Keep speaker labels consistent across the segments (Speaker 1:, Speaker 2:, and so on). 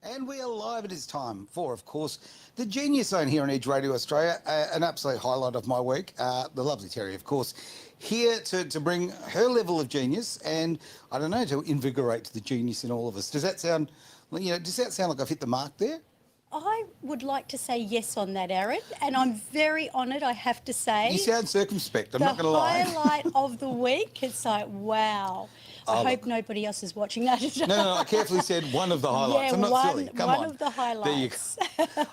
Speaker 1: And we are live. It is time for, of course, the Genius Zone here on Edge Radio Australia. An absolute highlight of my week. The lovely Terry, of course, here to bring her level of genius and, I don't know, to invigorate the genius in all of us. Does that sound, does that sound like I've hit the mark there?
Speaker 2: I would like to say yes on that, Aaron, and I'm very honoured, I have to say.
Speaker 1: You sound circumspect, I'm
Speaker 2: The
Speaker 1: not going to lie.
Speaker 2: highlight of the week, it's like, wow. I hope nobody else is watching that.
Speaker 1: No, I carefully said one of the highlights.
Speaker 2: Yeah,
Speaker 1: I'm not silly. Come
Speaker 2: one
Speaker 1: on.
Speaker 2: of the highlights.
Speaker 1: There you go.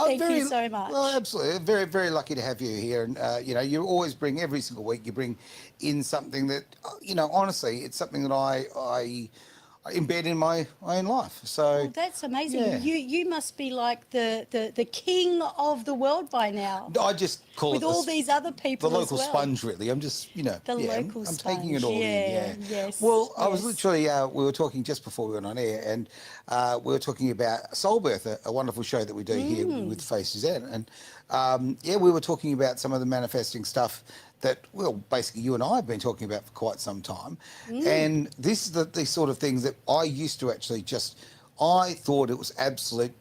Speaker 2: Thank you so much.
Speaker 1: Well, absolutely. Very, very lucky to have you here. And, you always bring, every single week, you bring in something that, honestly, it's something that I embed in my own life. So
Speaker 2: Well, that's amazing.
Speaker 1: yeah.
Speaker 2: You must be like the king of the world by now.
Speaker 1: I just call
Speaker 2: With
Speaker 1: it
Speaker 2: all these other people
Speaker 1: the local
Speaker 2: as well.
Speaker 1: sponge, really. I'm just,
Speaker 2: The local
Speaker 1: I'm
Speaker 2: sponge.
Speaker 1: taking it all in. Yeah.
Speaker 2: Yes.
Speaker 1: Well, I was
Speaker 2: yes.
Speaker 1: literally, we were talking just before we went on air, and we were talking about Soul Birth, a wonderful show that we do here with Faye Suzanne. And we were talking about some of the manifesting stuff that, well, basically you and I have been talking about for quite some time. And this is the sort of things that I used to actually I thought it was absolute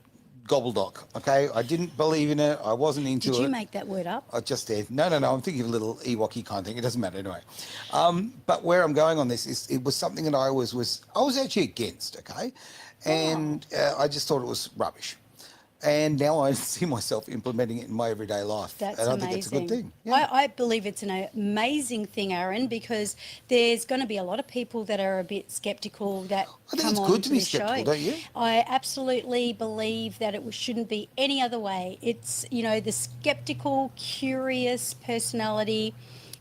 Speaker 1: gobbledygook, okay? I didn't believe in it. I wasn't into it.
Speaker 2: Did you make that word up?
Speaker 1: I just did. No. I'm thinking of a little Ewoky kind of thing. It doesn't matter anyway. But where I'm going on this is it was something that I was actually against, okay? And I just thought it was rubbish. And now I see myself implementing it in my everyday life.
Speaker 2: That's
Speaker 1: and I
Speaker 2: amazing.
Speaker 1: think it's a good thing. Yeah.
Speaker 2: I believe it's an amazing thing, Aaron, because there's going to be a lot of people that are a bit sceptical that
Speaker 1: I think
Speaker 2: come
Speaker 1: it's
Speaker 2: on
Speaker 1: good to be
Speaker 2: the
Speaker 1: sceptical,
Speaker 2: show.
Speaker 1: don't you?
Speaker 2: I absolutely believe that it shouldn't be any other way. It's, the skeptical, curious personality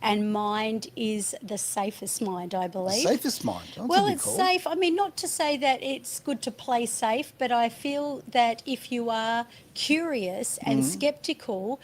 Speaker 2: and mind is the safest mind, I believe.
Speaker 1: Safest mind. That's
Speaker 2: Well,
Speaker 1: a big
Speaker 2: it's
Speaker 1: call.
Speaker 2: safe. I mean, not to say that it's good to play safe, but I feel that if you are curious and skeptical,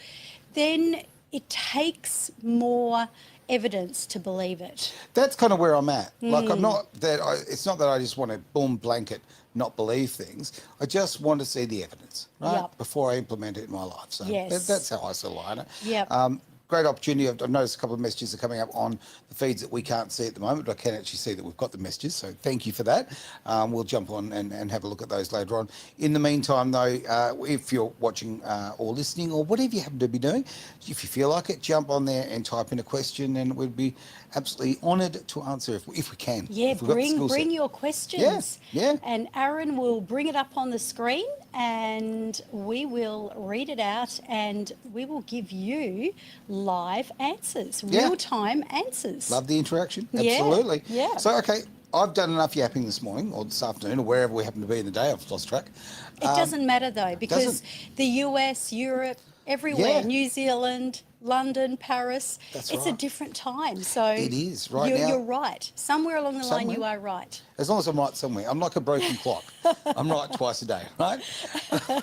Speaker 2: then it takes more evidence to believe it.
Speaker 1: That's kind of where I'm at. Like, I'm not that. It's not that I just want to boom blanket not believe things. I just want to see the evidence, right,
Speaker 2: Yep.
Speaker 1: before I implement it in my life. So
Speaker 2: Yes.
Speaker 1: that's how I sort of line it.
Speaker 2: Yep.
Speaker 1: Great opportunity. I've noticed a couple of messages are coming up on the feeds that we can't see at the moment, but I can actually see that we've got the messages. So thank you for that. We'll jump on and have a look at those later on. In the meantime, though, if you're watching or listening or whatever you happen to be doing, if you feel like it, jump on there and type in a question, and we'd be absolutely honoured to answer if we can.
Speaker 2: Yeah,
Speaker 1: if we've got the skill
Speaker 2: bring
Speaker 1: set.
Speaker 2: your questions.
Speaker 1: Yeah.
Speaker 2: And Aaron will bring it up on the screen and we will read it out and we will give you live answers,
Speaker 1: Yeah.
Speaker 2: real-time answers.
Speaker 1: Love the interaction.
Speaker 2: Yeah,
Speaker 1: Absolutely.
Speaker 2: yeah.
Speaker 1: So, okay, I've done enough yapping this morning or this afternoon or wherever we happen to be in the day. I've lost track.
Speaker 2: It doesn't matter though, because
Speaker 1: doesn't-
Speaker 2: the US, Europe, everywhere,
Speaker 1: Yeah.
Speaker 2: New Zealand, London, Paris,
Speaker 1: That's
Speaker 2: it's a
Speaker 1: right.
Speaker 2: different time. So
Speaker 1: It is, right now.
Speaker 2: You're right. Somewhere along the line, you
Speaker 1: Somewhere.
Speaker 2: are right.
Speaker 1: As long as I'm right somewhere. I'm like a broken clock. I'm right twice a day, right?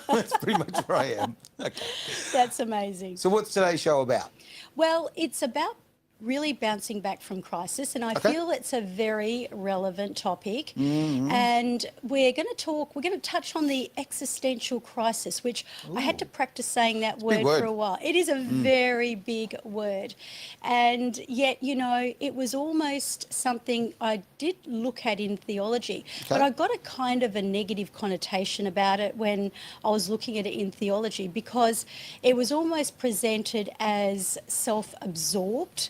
Speaker 1: That's pretty much where I am. Okay.
Speaker 2: That's amazing.
Speaker 1: So what's today's show about?
Speaker 2: Well, it's about really bouncing back from crisis, and I
Speaker 1: Okay.
Speaker 2: feel it's a very relevant topic. And we're going to touch on the existential crisis, which I had to practice saying that
Speaker 1: big
Speaker 2: word
Speaker 1: word.
Speaker 2: for a while. It is a very big word. And yet, it was almost something I did look at in theology, but I got a kind of a negative connotation about it when I was looking at it in theology, because it was almost presented as self-absorbed.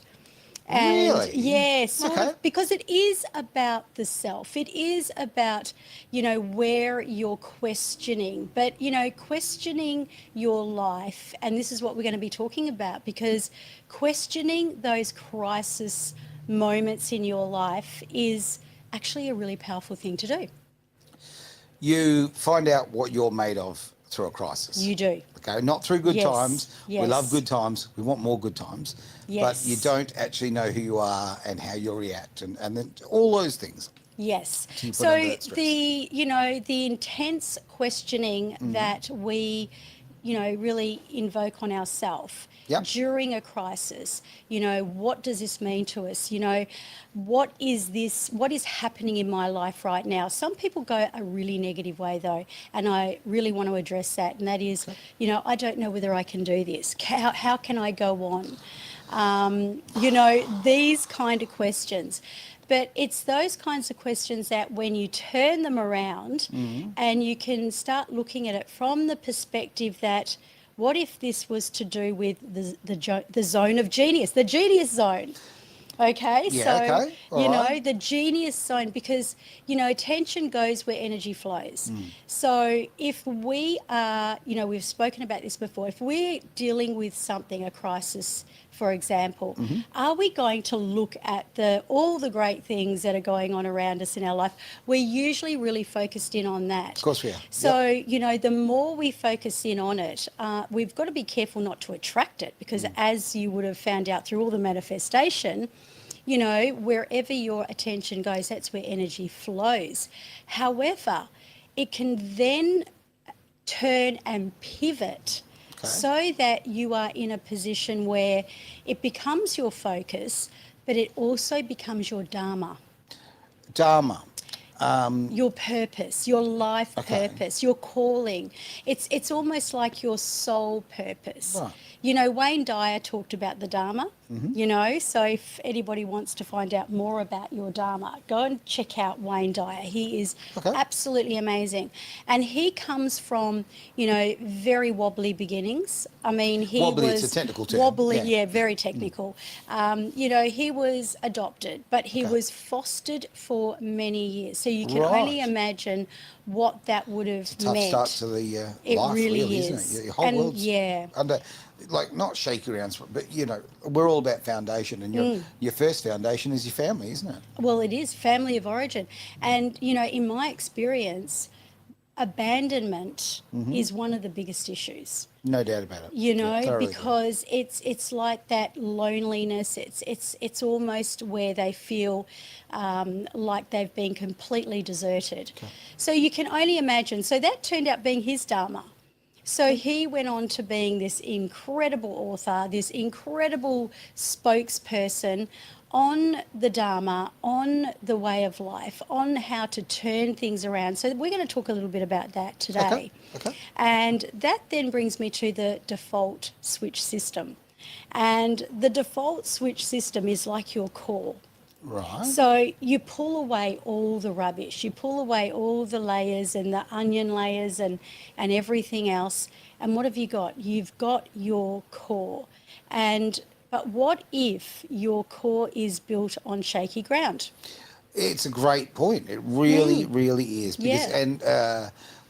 Speaker 2: And
Speaker 1: Really?
Speaker 2: yeah, sort
Speaker 1: Okay.
Speaker 2: of, because it is about the self. It is about, where you're questioning, but, questioning your life. And this is what we're going to be talking about, because questioning those crisis moments in your life is actually a really powerful thing to do.
Speaker 1: You find out what you're made of through a crisis.
Speaker 2: You do.
Speaker 1: Okay, not through good
Speaker 2: Yes,
Speaker 1: times. We
Speaker 2: yes.
Speaker 1: love good times. We want more good times. But
Speaker 2: Yes.
Speaker 1: you don't actually know who you are and how you'll react and then all those things.
Speaker 2: Yes.
Speaker 1: You put
Speaker 2: So
Speaker 1: under that stress.
Speaker 2: the intense questioning that we, really invoke on ourselves
Speaker 1: Yep.
Speaker 2: during a crisis. What does this mean to us? What is this? What is happening in my life right now? Some people go a really negative way though, and I really want to address that. And that is, I don't know whether I can do this. How can I go on? These kind of questions. But it's those kinds of questions that when you turn them around and you can start looking at it from the perspective that what if this was to do with the zone of genius, the genius zone? Okay,
Speaker 1: Yeah,
Speaker 2: so,
Speaker 1: okay, all right.
Speaker 2: the genius zone, because, attention goes where energy flows. So if we are, we've spoken about this before, if we're dealing with something, a crisis, for example, are we going to look at all the great things that are going on around us in our life? We're usually really focused in on that.
Speaker 1: Of course we are.
Speaker 2: So, the more we focus in on it, we've got to be careful not to attract it, because as you would have found out through all the manifestation, wherever your attention goes, that's where energy flows. However, it can then turn and pivot so that you are in a position where it becomes your focus, but it also becomes your dharma.
Speaker 1: Dharma.
Speaker 2: Your purpose, your life purpose, your calling. It's almost like your soul purpose.
Speaker 1: Right.
Speaker 2: Wayne Dyer talked about the Dharma, so if anybody wants to find out more about your Dharma, go and check out Wayne Dyer. He is absolutely amazing. And he comes from, very wobbly beginnings. I mean, he
Speaker 1: Wobbly,
Speaker 2: was...
Speaker 1: it's a technical term.
Speaker 2: Wobbly,
Speaker 1: Yeah.
Speaker 2: very technical. He was adopted, but he was fostered for many years. So you can only
Speaker 1: Right.
Speaker 2: imagine what that would have
Speaker 1: Tough
Speaker 2: meant.
Speaker 1: start to the
Speaker 2: It
Speaker 1: life,
Speaker 2: really
Speaker 1: really,
Speaker 2: is.
Speaker 1: isn't it? Your whole
Speaker 2: And,
Speaker 1: world's
Speaker 2: yeah.
Speaker 1: under, like, not shaky rounds, but, we're all about foundation, and your first foundation is your family, isn't it?
Speaker 2: Well, it is family of origin. And, in my experience, abandonment is one of the biggest issues.
Speaker 1: No doubt about it. Yeah, thoroughly agree.
Speaker 2: Because it's like that loneliness. It's almost where they feel like they've been completely deserted. So you can only imagine. So that turned out being his dharma. So he went on to being this incredible author, this incredible spokesperson on the Dharma, on the way of life, on how to turn things around. So we're going to talk a little bit about that today.
Speaker 1: Okay.
Speaker 2: And that then brings me to the default switch system. And the default switch system is like your core.
Speaker 1: Right.
Speaker 2: So you pull away all the rubbish, you pull away all the layers and the onion layers and everything else. And what have you got? You've got your core. But what if your core is built on shaky ground?
Speaker 1: It's a great point. It really, really is. Because,
Speaker 2: Yeah.
Speaker 1: And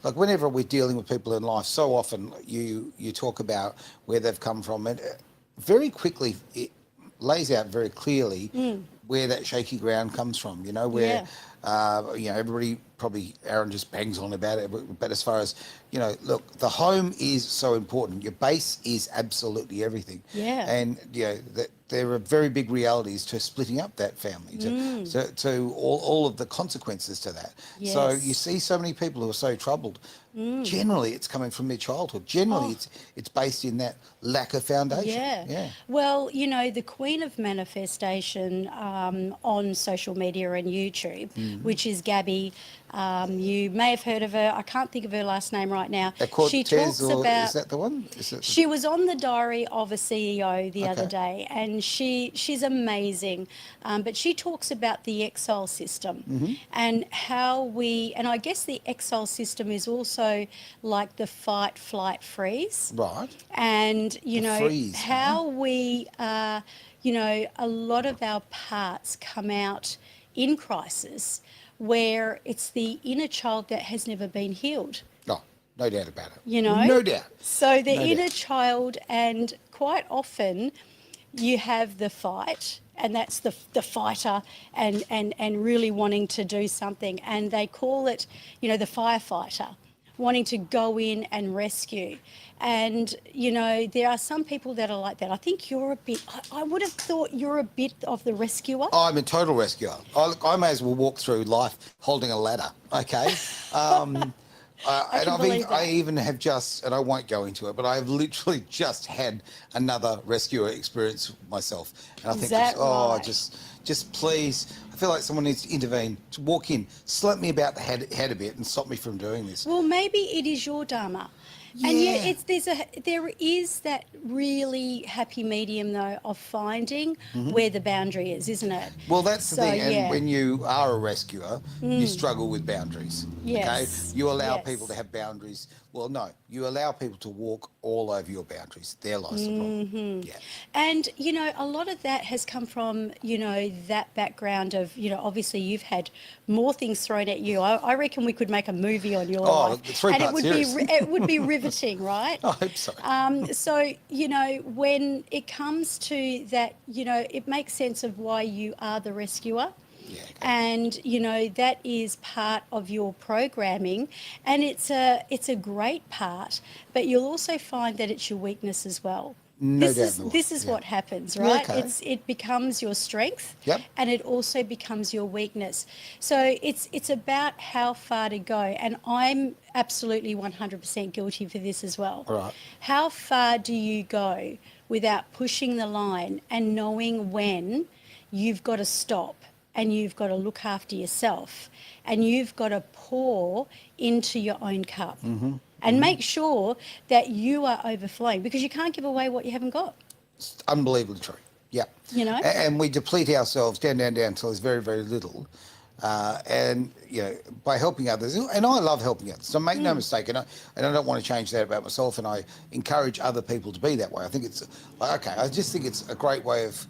Speaker 1: like whenever we're dealing with people in life, so often you talk about where they've come from, and very quickly it lays out very clearly where that shaky ground comes from. Where everybody probably, Aaron just bangs on about it, but as far as look, the home is so important. Your base is absolutely everything.
Speaker 2: Yeah.
Speaker 1: And that there are very big realities to splitting up that family, to all of the consequences to that. So
Speaker 2: Yes.
Speaker 1: you see so many people who are so troubled. Generally, it's coming from their childhood. Generally, it's based in that lack of foundation.
Speaker 2: Yeah. Well, the queen of manifestation on social media and YouTube, which is Gabby. You may have heard of her. I can't think of her last name right now. She talks about...
Speaker 1: Is that the one?
Speaker 2: She was on the Diary of a CEO the other day, and she's amazing. But she talks about the exile system and how and I guess the exile system is also like the fight, flight, freeze.
Speaker 1: Right.
Speaker 2: And,
Speaker 1: freeze,
Speaker 2: how we, a lot of our parts come out in crisis where it's the inner child that has never been healed.
Speaker 1: No, no doubt about it.
Speaker 2: No
Speaker 1: doubt.
Speaker 2: So the inner child, and quite often you have the fight, and that's the fighter and really wanting to do something. And they call it, the firefighter, wanting to go in and rescue. And, there are some people that are like that. I think you're a bit, I would have thought you're a bit of the rescuer.
Speaker 1: I'm a total rescuer. I may as well walk through life holding a ladder, okay? And I even have just, and I won't go into it, but I've literally just had another rescuer experience myself. And I think,
Speaker 2: right?
Speaker 1: just please, I feel like someone needs to intervene, to walk in, slap me about the head a bit and stop me from doing this.
Speaker 2: Well, maybe it is your Dharma. And yet,
Speaker 1: Yeah.
Speaker 2: there is that really happy medium though of finding where the boundary is, isn't it?
Speaker 1: Well, that's the
Speaker 2: So
Speaker 1: thing. And
Speaker 2: yeah,
Speaker 1: when you are a rescuer, you struggle with boundaries. Okay.
Speaker 2: yes,
Speaker 1: You allow people to
Speaker 2: yes.
Speaker 1: have boundaries. Well, no, you allow people to walk all over your boundaries. There lies the problem. Yeah.
Speaker 2: And, you know, a lot of that has come from, you know, that background of, you know, obviously you've had more things thrown at you. I reckon we could make a movie on your
Speaker 1: Oh,
Speaker 2: life,
Speaker 1: the
Speaker 2: and it
Speaker 1: three-part
Speaker 2: would be
Speaker 1: series.
Speaker 2: it would be riveting, right?
Speaker 1: I hope so.
Speaker 2: So, you know, when it comes to that, you know, it makes sense of why you are the rescuer.
Speaker 1: Yeah. Okay.
Speaker 2: And you know that is part of your programming, and it's a great part, but you'll also find that it's your weakness as well.
Speaker 1: No doubt in the world.
Speaker 2: This is
Speaker 1: Yeah.
Speaker 2: what happens,
Speaker 1: Yeah,
Speaker 2: right?
Speaker 1: okay.
Speaker 2: It becomes your strength,
Speaker 1: Yep.
Speaker 2: and it also becomes your weakness. So it's about how far to go, and I'm absolutely 100% guilty for this as well.
Speaker 1: All right.
Speaker 2: How far do you go without pushing the line and knowing when you've got to stop and you've got to look after yourself and you've got to pour into your own cup and make sure that you are overflowing, because you can't give away what you haven't got.
Speaker 1: It's unbelievably true. Yeah.
Speaker 2: You know?
Speaker 1: And we deplete ourselves down until there's very, very little. And, you know, by helping others, and I love helping others, so make no mistake, and I don't want to change that about myself, and I encourage other people to be that way. I think it's, okay, I just think it's a great way of,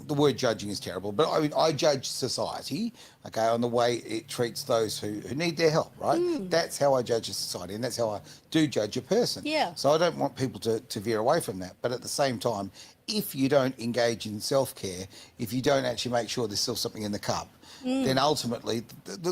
Speaker 1: the word judging is terrible, but I mean, I judge society, okay, on the way it treats those who need their help, right? That's how I judge a society, and that's how I do judge a person.
Speaker 2: Yeah.
Speaker 1: So I don't want people to veer away from that. But at the same time, if you don't engage in self-care, if you don't actually make sure there's still something in the cup, then ultimately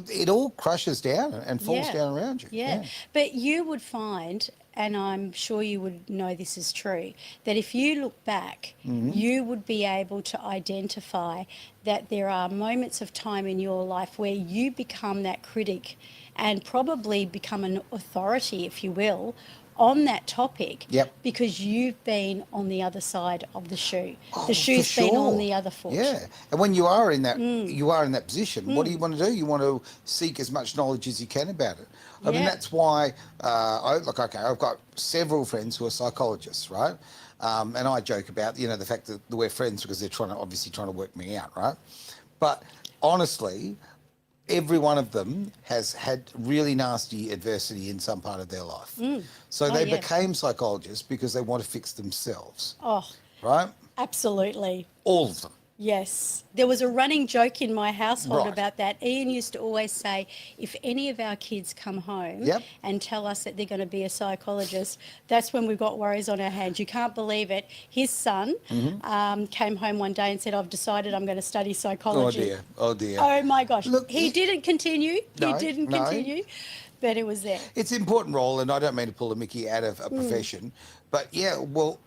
Speaker 1: it all crushes down and falls
Speaker 2: Yeah.
Speaker 1: down around you.
Speaker 2: Yeah. But you would find, and I'm sure you would know this is true, that if you look back, you would be able to identify that there are moments of time in your life where you become that critic and probably become an authority, if you will, on that topic.
Speaker 1: Yep.
Speaker 2: Because you've been on the other side of the shoe.
Speaker 1: Oh,
Speaker 2: The
Speaker 1: for
Speaker 2: shoe's been on
Speaker 1: sure.
Speaker 2: the other foot.
Speaker 1: Yeah, and when you are in that, you are in that position. What do you want to do? You want to seek as much knowledge as you can about it. I mean,
Speaker 2: Yeah.
Speaker 1: that's why okay, I've got several friends who are psychologists, right? And I joke about, you know, the fact that we're friends because they're obviously trying to work me out, right? But honestly, every one of them has had really nasty adversity in some part of their life. So
Speaker 2: Oh,
Speaker 1: they
Speaker 2: yeah.
Speaker 1: became psychologists because they want to fix themselves,
Speaker 2: Oh,
Speaker 1: right?
Speaker 2: absolutely.
Speaker 1: All of them.
Speaker 2: Yes. There was a running joke in my household
Speaker 1: Right.
Speaker 2: about that. Ian used to always say, if any of our kids come home
Speaker 1: Yep.
Speaker 2: and tell us that they're going to be a psychologist, that's when we've got worries on our hands. You can't believe it. His son came home one day and said, I've decided I'm going to study
Speaker 1: Oh
Speaker 2: psychology.
Speaker 1: dear, oh dear.
Speaker 2: Oh my gosh.
Speaker 1: Look,
Speaker 2: he didn't continue.
Speaker 1: No,
Speaker 2: he didn't
Speaker 1: no.
Speaker 2: continue, but it was there.
Speaker 1: It's an important role, and I don't mean to pull a Mickey out of a
Speaker 2: Mm.
Speaker 1: profession, but yeah, well,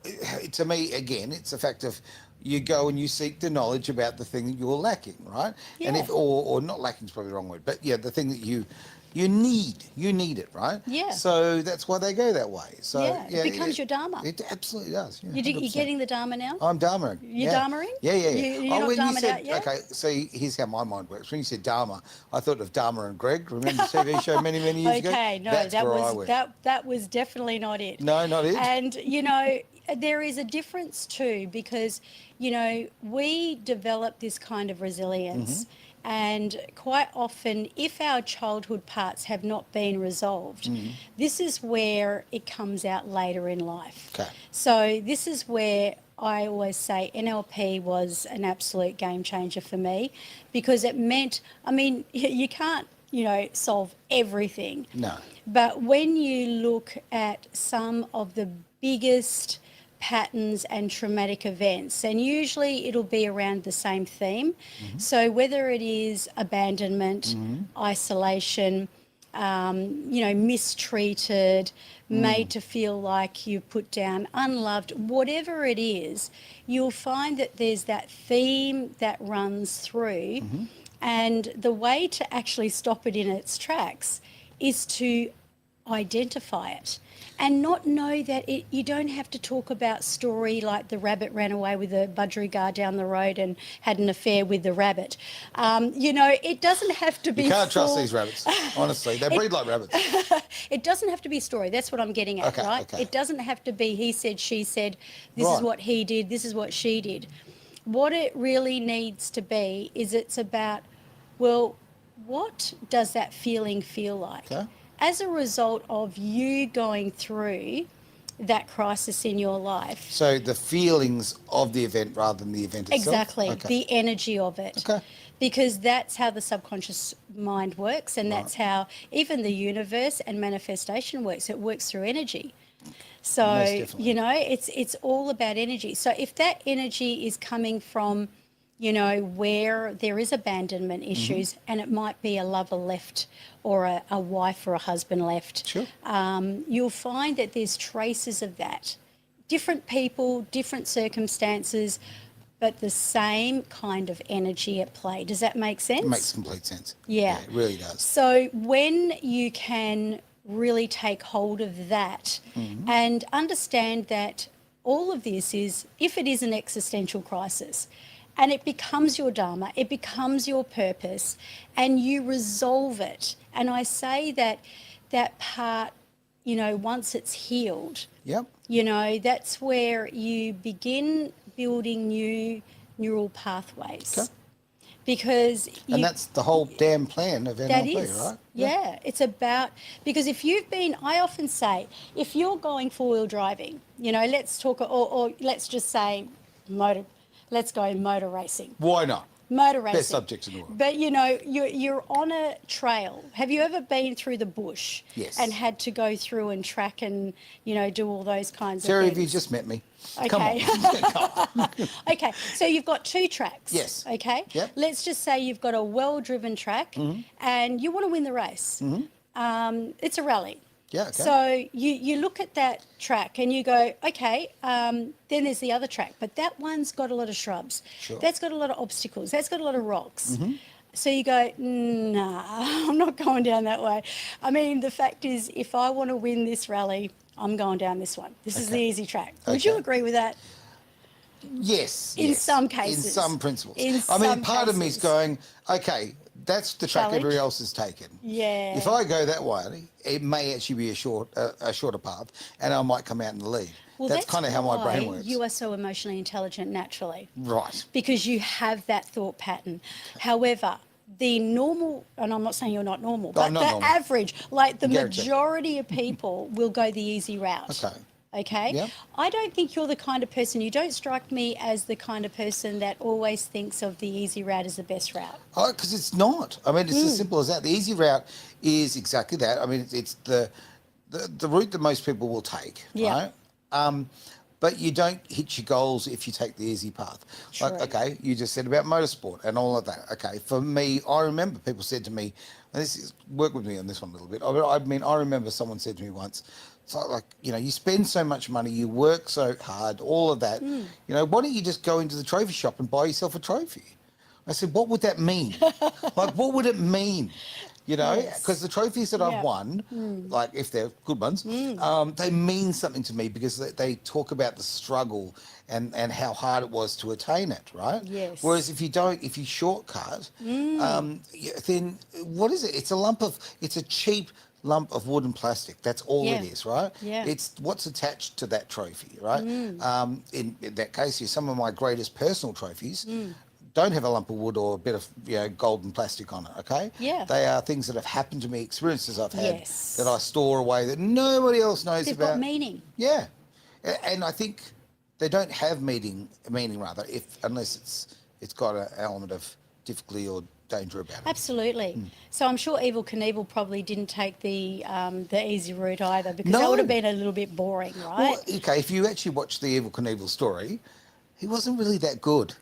Speaker 1: to me, again, it's a fact of you go and you seek the knowledge about the thing that you're lacking, right? And
Speaker 2: Yeah.
Speaker 1: if, or not lacking is probably the wrong word, but yeah, the thing that you need it, right?
Speaker 2: Yeah.
Speaker 1: So that's why they go that way. So
Speaker 2: Yeah, it becomes your Dharma.
Speaker 1: It absolutely does. Yeah,
Speaker 2: You're
Speaker 1: 100%.
Speaker 2: getting the Dharma now?
Speaker 1: I'm Dharma.
Speaker 2: You're Dharma-ing?
Speaker 1: Yeah, yeah, yeah.
Speaker 2: You're not
Speaker 1: when you
Speaker 2: Dharma'd
Speaker 1: said,
Speaker 2: out yet?
Speaker 1: okay, see, here's how my mind works. When you said Dharma, I thought of Dharma and Greg. Remember the TV show many, many years ago?
Speaker 2: Okay, no,
Speaker 1: That's
Speaker 2: that
Speaker 1: where I
Speaker 2: was
Speaker 1: went.
Speaker 2: that was definitely not it.
Speaker 1: No, not it.
Speaker 2: And you know, there is a difference too, because you know we develop this kind of resilience, and quite often, if our childhood parts have not been resolved, this is where it comes out later in life.
Speaker 1: Okay.
Speaker 2: So this is where I always say NLP was an absolute game changer for me, because it meant, I mean, you can't, you know, solve everything.
Speaker 1: No.
Speaker 2: But when you look at some of the biggest patterns and traumatic events, and usually it'll be around the same theme. So whether it is abandonment, isolation, you know, mistreated, made to feel like you're put down, unloved, whatever it is, you'll find that there's that theme that runs through. And the way to actually stop it in its tracks is to identify it and not know that you don't have to talk about story like the rabbit ran away with a budgerigar down the road and had an affair with the rabbit. It doesn't have to be
Speaker 1: You can't trust
Speaker 2: full-
Speaker 1: these rabbits, honestly. They breed like rabbits.
Speaker 2: It doesn't have to be story. That's what I'm getting at,
Speaker 1: Okay,
Speaker 2: right?
Speaker 1: okay.
Speaker 2: It doesn't have to be he said, she said, this is
Speaker 1: Right.
Speaker 2: what he did, this is what she did. What it really needs to be is it's about, well, what does that feeling feel like?
Speaker 1: Okay.
Speaker 2: As a result of you going through that crisis in your life.
Speaker 1: So the feelings of the event rather than the event itself?
Speaker 2: Exactly,
Speaker 1: Okay.
Speaker 2: the energy of it.
Speaker 1: Okay.
Speaker 2: Because that's how the subconscious mind works, and that's how even the universe and manifestation works. It works through energy. So,
Speaker 1: Most definitely.
Speaker 2: it's all about energy. So if that energy is coming from, where there is abandonment
Speaker 1: Mm-hmm.
Speaker 2: issues, and it might be a lover left or a wife or a husband left,
Speaker 1: Sure.
Speaker 2: you'll find that there's traces of that. Different people, different circumstances, but the same kind of energy at play. Does that make sense?
Speaker 1: It makes complete sense.
Speaker 2: Yeah.
Speaker 1: It really does.
Speaker 2: So when you can really take hold of that and understand that all of this is, if it is an existential crisis, and it becomes your dharma, it becomes your purpose, and you resolve it. And I say that part, once it's healed,
Speaker 1: Yep.
Speaker 2: that's where you begin building new neural pathways.
Speaker 1: Okay.
Speaker 2: Because
Speaker 1: And that's the whole damn plan of NLP,
Speaker 2: that is,
Speaker 1: right?
Speaker 2: yeah. It's about, because if you've been, I often say, if you're going four-wheel driving, let's talk, or let's just say let's go motor racing.
Speaker 1: Why not?
Speaker 2: Motor racing.
Speaker 1: Best subjects in the world.
Speaker 2: But you're on a trail. Have you ever been through the bush?
Speaker 1: Yes.
Speaker 2: And had to go through and track and do all those kinds
Speaker 1: Terry,
Speaker 2: of
Speaker 1: have you
Speaker 2: things?
Speaker 1: just met me?
Speaker 2: Okay.
Speaker 1: Come on. Come on.
Speaker 2: Okay, so you've got two tracks.
Speaker 1: Yes.
Speaker 2: Okay.
Speaker 1: Yep. Mm-hmm.
Speaker 2: Let's just say you've got a well-driven track, and you want to win the race. It's a rally.
Speaker 1: Yeah, okay.
Speaker 2: So you look at that track and you go, okay, then there's the other track, but that one's got a lot of shrubs.
Speaker 1: Sure.
Speaker 2: That's got a lot of obstacles. That's got a lot of rocks. So you go, nah, I'm not going down that way. I mean, the fact is, if I want to win this rally, I'm going down this one. This is the
Speaker 1: Okay.
Speaker 2: easy track. Would you
Speaker 1: Okay.
Speaker 2: agree with that?
Speaker 1: Yes.
Speaker 2: In
Speaker 1: yes.
Speaker 2: some cases.
Speaker 1: In some principles.
Speaker 2: In
Speaker 1: I mean,
Speaker 2: some
Speaker 1: part of me is
Speaker 2: cases.
Speaker 1: going, okay, that's the track
Speaker 2: Challenge.
Speaker 1: everybody else has taken.
Speaker 2: Yeah.
Speaker 1: If I go that way, it may actually be a shorter path, and I might come out in the lead.
Speaker 2: Well,
Speaker 1: that's kind of how my brain
Speaker 2: why
Speaker 1: works.
Speaker 2: You are so emotionally intelligent naturally.
Speaker 1: Right.
Speaker 2: Because you have that thought pattern. However, the normal, and I'm not saying you're not normal, but
Speaker 1: not
Speaker 2: the
Speaker 1: normal.
Speaker 2: average, like the
Speaker 1: Guaranteed.
Speaker 2: majority of people will go the easy route.
Speaker 1: Okay.
Speaker 2: Okay?
Speaker 1: Yep.
Speaker 2: I don't think you're the kind of person, you don't strike me as the kind of person that always thinks of the easy route as the best route.
Speaker 1: Oh, because it's not. I mean, it's
Speaker 2: Hmm.
Speaker 1: as simple as that. The easy route is exactly that. I mean, it's the route that most people will take,
Speaker 2: Yeah.
Speaker 1: right? But you don't hit your goals if you take the easy path. Like,
Speaker 2: True.
Speaker 1: okay, you just said about motorsport and all of that. Okay, for me, I remember people said to me, and this is, work with me on this one a little bit. I mean, I remember someone said to me once, so like, you spend so much money, you work so hard, all of that.
Speaker 2: Hmm.
Speaker 1: Why don't you just go into the trophy shop and buy yourself a trophy? I said, what would that mean? Like, what would it mean?
Speaker 2: Yes.
Speaker 1: Because the trophies that I've
Speaker 2: Yeah.
Speaker 1: won, like if they're good ones, they mean something to me because they talk about the struggle and how hard it was to attain it, right?
Speaker 2: Yes.
Speaker 1: Whereas if you shortcut, then what is it? It's a cheap lump of wood and plastic. That's all it
Speaker 2: Yeah.
Speaker 1: is, right?
Speaker 2: Yeah.
Speaker 1: It's what's attached to that trophy, right? In that case, some of my greatest personal trophies don't have a lump of wood or a bit of gold and plastic on it, okay?
Speaker 2: Yeah.
Speaker 1: They are things that have happened to me, experiences I've had
Speaker 2: Yes.
Speaker 1: that I store away that nobody else knows
Speaker 2: They've
Speaker 1: about.
Speaker 2: got meaning.
Speaker 1: Yeah. And I think they don't have meaning rather, unless it's got an element of difficulty or danger about it.
Speaker 2: Absolutely. So I'm sure Evel Knievel probably didn't take the easy route either, because that
Speaker 1: No.
Speaker 2: would have been a little bit boring, right?
Speaker 1: Well, okay, if you actually watch the Evel Knievel story, he wasn't really that good.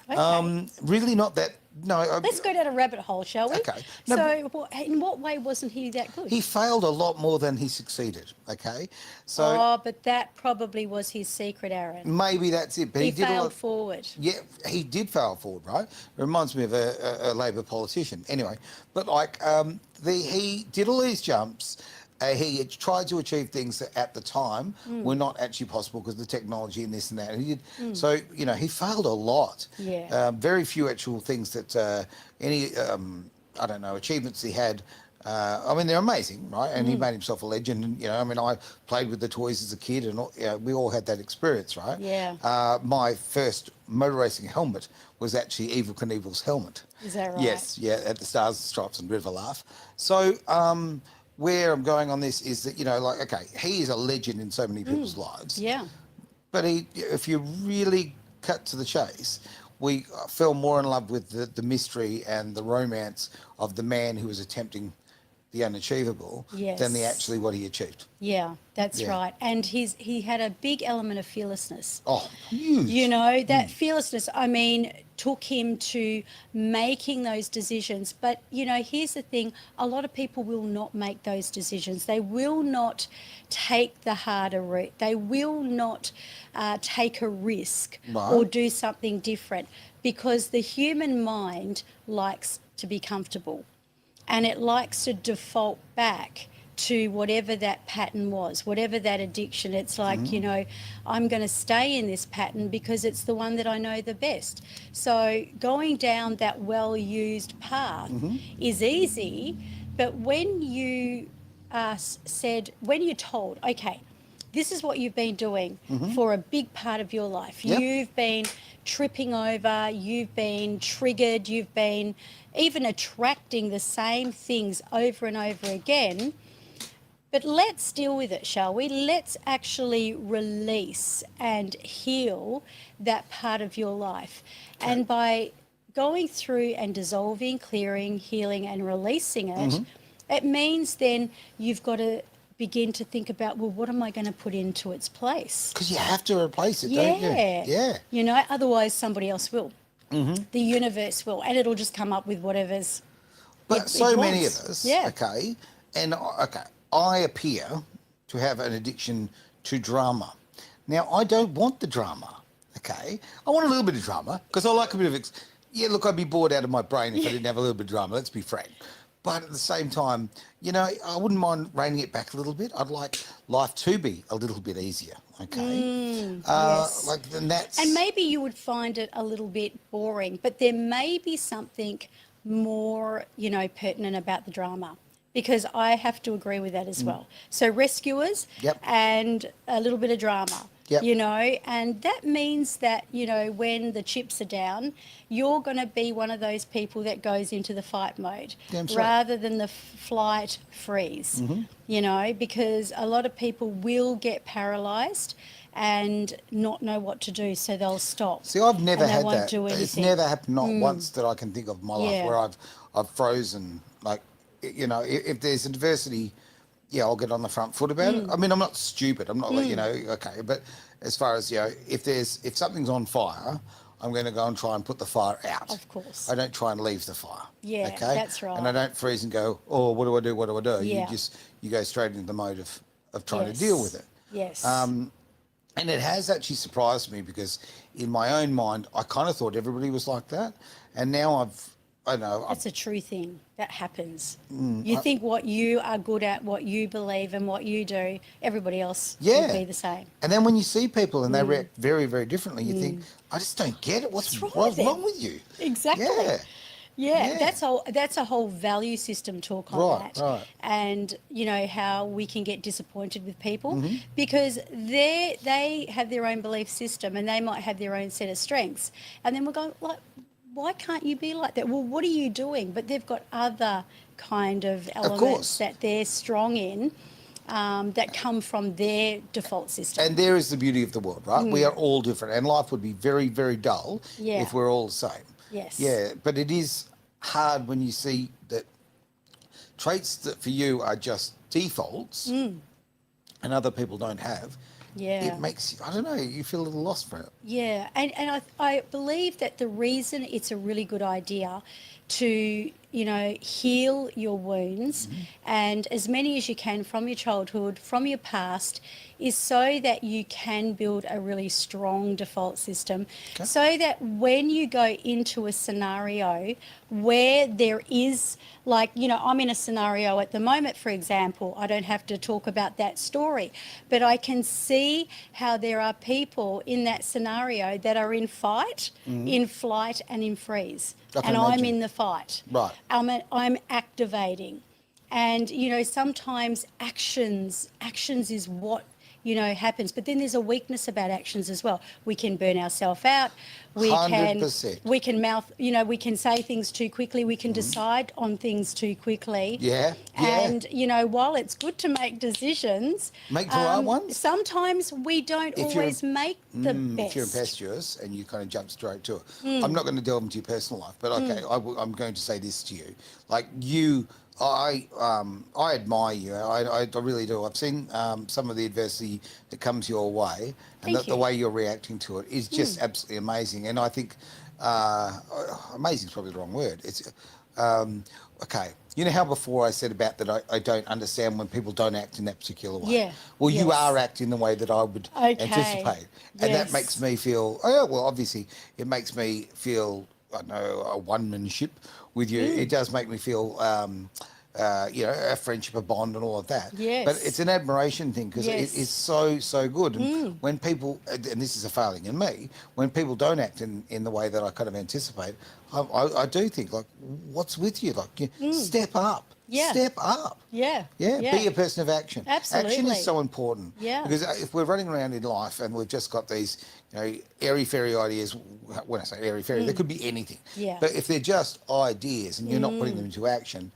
Speaker 2: Okay.
Speaker 1: Really not that. No,
Speaker 2: Let's go down a rabbit hole, shall we?
Speaker 1: Okay. No,
Speaker 2: So in what way wasn't he that good?
Speaker 1: he failed a lot more than he succeeded. Okay, so
Speaker 2: Oh, but that probably was his secret, Aaron.
Speaker 1: maybe that's it. But
Speaker 2: He
Speaker 1: did a
Speaker 2: failed
Speaker 1: lot.
Speaker 2: forward.
Speaker 1: Yeah, he did fail forward, right? Reminds me of a Labor politician. Anyway, but like he did all these jumps, he had tried to achieve things that at the time were not actually possible because of the technology and this and that. And he did, so, you know, he failed a lot.
Speaker 2: Yeah.
Speaker 1: Very few actual things that any, I don't know, achievements he had. I mean, they're amazing, right? And he made himself a legend. And, you know, I mean, I played with the toys as a kid and we all had that experience, right?
Speaker 2: Yeah.
Speaker 1: My first motor racing helmet was actually Evel Knievel's helmet.
Speaker 2: Is that right?
Speaker 1: Yes, yeah, at the Stars and Stripes and River Laugh. So where I'm going on this is that, you know, like, okay, he is a legend in so many people's lives.
Speaker 2: Yeah.
Speaker 1: But if you really cut to the chase, we fell more in love with the mystery and the romance of the man who was attempting the unachievable than the
Speaker 2: Yes.
Speaker 1: actually what he achieved.
Speaker 2: Yeah, that's
Speaker 1: Yeah.
Speaker 2: right. And he had a big element of fearlessness.
Speaker 1: Oh, huge.
Speaker 2: You know, that fearlessness, I mean, took him to making those decisions. But, you know, here's the thing, a lot of people will not make those decisions. They will not take the harder route. They will not take a risk
Speaker 1: Right.
Speaker 2: or do something different because the human mind likes to be comfortable and it likes to default back to whatever that pattern was, whatever that addiction. It's like, you know, I'm going to stay in this pattern because it's the one that I know the best. So going down that well-used path is easy, but when you when you're told, okay, this is what you've been doing for a big part of your life.
Speaker 1: Yep.
Speaker 2: You've been tripping over, you've been triggered, you've been even attracting the same things over and over again. But let's deal with it, shall we? Let's actually release and heal that part of your life. Okay. And by going through and dissolving, clearing, healing and releasing it, it means then you've got to begin to think about, well, what am I going to put into its place?
Speaker 1: Because you have to replace it, don't you? Yeah.
Speaker 2: You know, otherwise somebody else will. The universe will, and it'll just come up with whatever's.
Speaker 1: But so
Speaker 2: it
Speaker 1: many of
Speaker 2: wants.
Speaker 1: us,
Speaker 2: Yeah.
Speaker 1: okay, and okay, I appear to have an addiction to drama. Now, I don't want the drama, okay? I want a little bit of drama because I like a bit of... yeah, look, I'd be bored out of my brain if I didn't have a little bit of drama, let's be frank. But at the same time, you know, I wouldn't mind reining it back a little bit. I'd like life to be a little bit easier, okay?
Speaker 2: Yes.
Speaker 1: Like, then that's...
Speaker 2: And maybe you would find it a little bit boring, but there may be something more, you know, pertinent about the drama. Because I have to agree with that as well. So rescuers and a little bit of drama, you know, and that means that, you know, when the chips are down, you're going to be one of those people that goes into the fight mode rather than the flight freeze, you know, because a lot of people will get paralysed and not know what to do, so they'll stop.
Speaker 1: See, I've never had
Speaker 2: won't
Speaker 1: that.
Speaker 2: do
Speaker 1: It's
Speaker 2: anything.
Speaker 1: never happened, not once that I can think of in my life,
Speaker 2: Yeah.
Speaker 1: where I've frozen. Like, you know, if there's adversity, yeah, I'll get on the front foot about it. I mean, I'm not stupid. I'm not like, you know, okay. But as far as, you know, if something's on fire, I'm going to go and try and put the fire out.
Speaker 2: Of course.
Speaker 1: I don't try and leave the fire.
Speaker 2: Yeah,
Speaker 1: okay?
Speaker 2: that's right.
Speaker 1: And I don't freeze and go, oh, what do I do? What do I do?
Speaker 2: Yeah.
Speaker 1: You go straight into the mode of trying
Speaker 2: Yes.
Speaker 1: to deal with it.
Speaker 2: Yes.
Speaker 1: And it has actually surprised me because in my own mind, I kind of thought everybody was like that. And now I've
Speaker 2: That's a true thing. That happens. You think what you are good at, what you believe and what you do, everybody else will be the same.
Speaker 1: And then when you see people and they react very, very differently, you think, I just don't get it. What's
Speaker 2: wrong
Speaker 1: wrong
Speaker 2: with
Speaker 1: with you?
Speaker 2: Exactly.
Speaker 1: Yeah.
Speaker 2: Yeah, that's a whole value system talk on
Speaker 1: Right,
Speaker 2: that.
Speaker 1: right.
Speaker 2: And you know how we can get disappointed with people because they have their own belief system and they might have their own set of strengths. And then we're going like, why can't you be like that? Well, what are you doing? But they've got other kind of elements that they're strong in that come from their default system.
Speaker 1: And there is the beauty of the world, right? We are all different, and life would be very, very dull if we're all the same.
Speaker 2: Yes.
Speaker 1: Yeah, but it is hard when you see that traits that for you are just defaults and other people don't have.
Speaker 2: Yeah.
Speaker 1: It makes, I don't know, you feel a little lost for it.
Speaker 2: Yeah, and I believe that the reason it's a really good idea to, you know, heal your wounds, and as many as you can from your childhood, from your past, is so that you can build a really strong default system, so that when you go into a scenario where there is, like, you know, I'm in a scenario at the moment, for example, I don't have to talk about that story, but I can see how there are people in that scenario that are in fight, in flight, and in freeze. And I'm
Speaker 1: imagine.
Speaker 2: in the fight.
Speaker 1: Right.
Speaker 2: I'm activating. And, you know, sometimes actions is what, you know, happens. But then there's a weakness about actions as well. We can burn ourselves out. We
Speaker 1: 100%.
Speaker 2: can mouth, you know, we can say things too quickly. We can decide on things too quickly.
Speaker 1: Yeah.
Speaker 2: And, you know, while it's good to make decisions,
Speaker 1: Make the right ones.
Speaker 2: sometimes we don't
Speaker 1: If you're-
Speaker 2: always make the best.
Speaker 1: If you're impetuous and you kind of jump straight to it,
Speaker 2: Mm.
Speaker 1: I'm not going to delve into your personal life, but okay, I'm going to say this to you, like you. I admire you. I really do. I've seen some of the adversity that comes your way, and
Speaker 2: Thank
Speaker 1: the
Speaker 2: you.
Speaker 1: way you're reacting to it is just absolutely amazing. And I think amazing is probably the wrong word. It's okay. You know how before I said about that I don't understand when people don't act in that particular way.
Speaker 2: Yeah.
Speaker 1: Well, you
Speaker 2: Yes.
Speaker 1: are acting the way that I would
Speaker 2: Okay.
Speaker 1: anticipate, and that
Speaker 2: Yes.
Speaker 1: makes me feel. Oh, yeah, well, obviously, it makes me feel. I don't know, a one-manship with you. It does make me feel, you know, a friendship, a bond, and all of that.
Speaker 2: Yes.
Speaker 1: But it's an admiration thing because
Speaker 2: Yes.
Speaker 1: it is so good. And when people, and this is a failing in me, when people don't act in the way that I kind of anticipate, I do think, like, what's with you? Like, step up.
Speaker 2: Yeah.
Speaker 1: Step up.
Speaker 2: Yeah.
Speaker 1: Yeah, be a person of action. Action
Speaker 2: Absolutely.
Speaker 1: is so important.
Speaker 2: Yeah.
Speaker 1: Because if we're running around in life and we've just got these, you know, airy-fairy ideas, when I say airy-fairy, there could be anything.
Speaker 2: Yeah.
Speaker 1: But if they're just ideas and you're not putting them into action,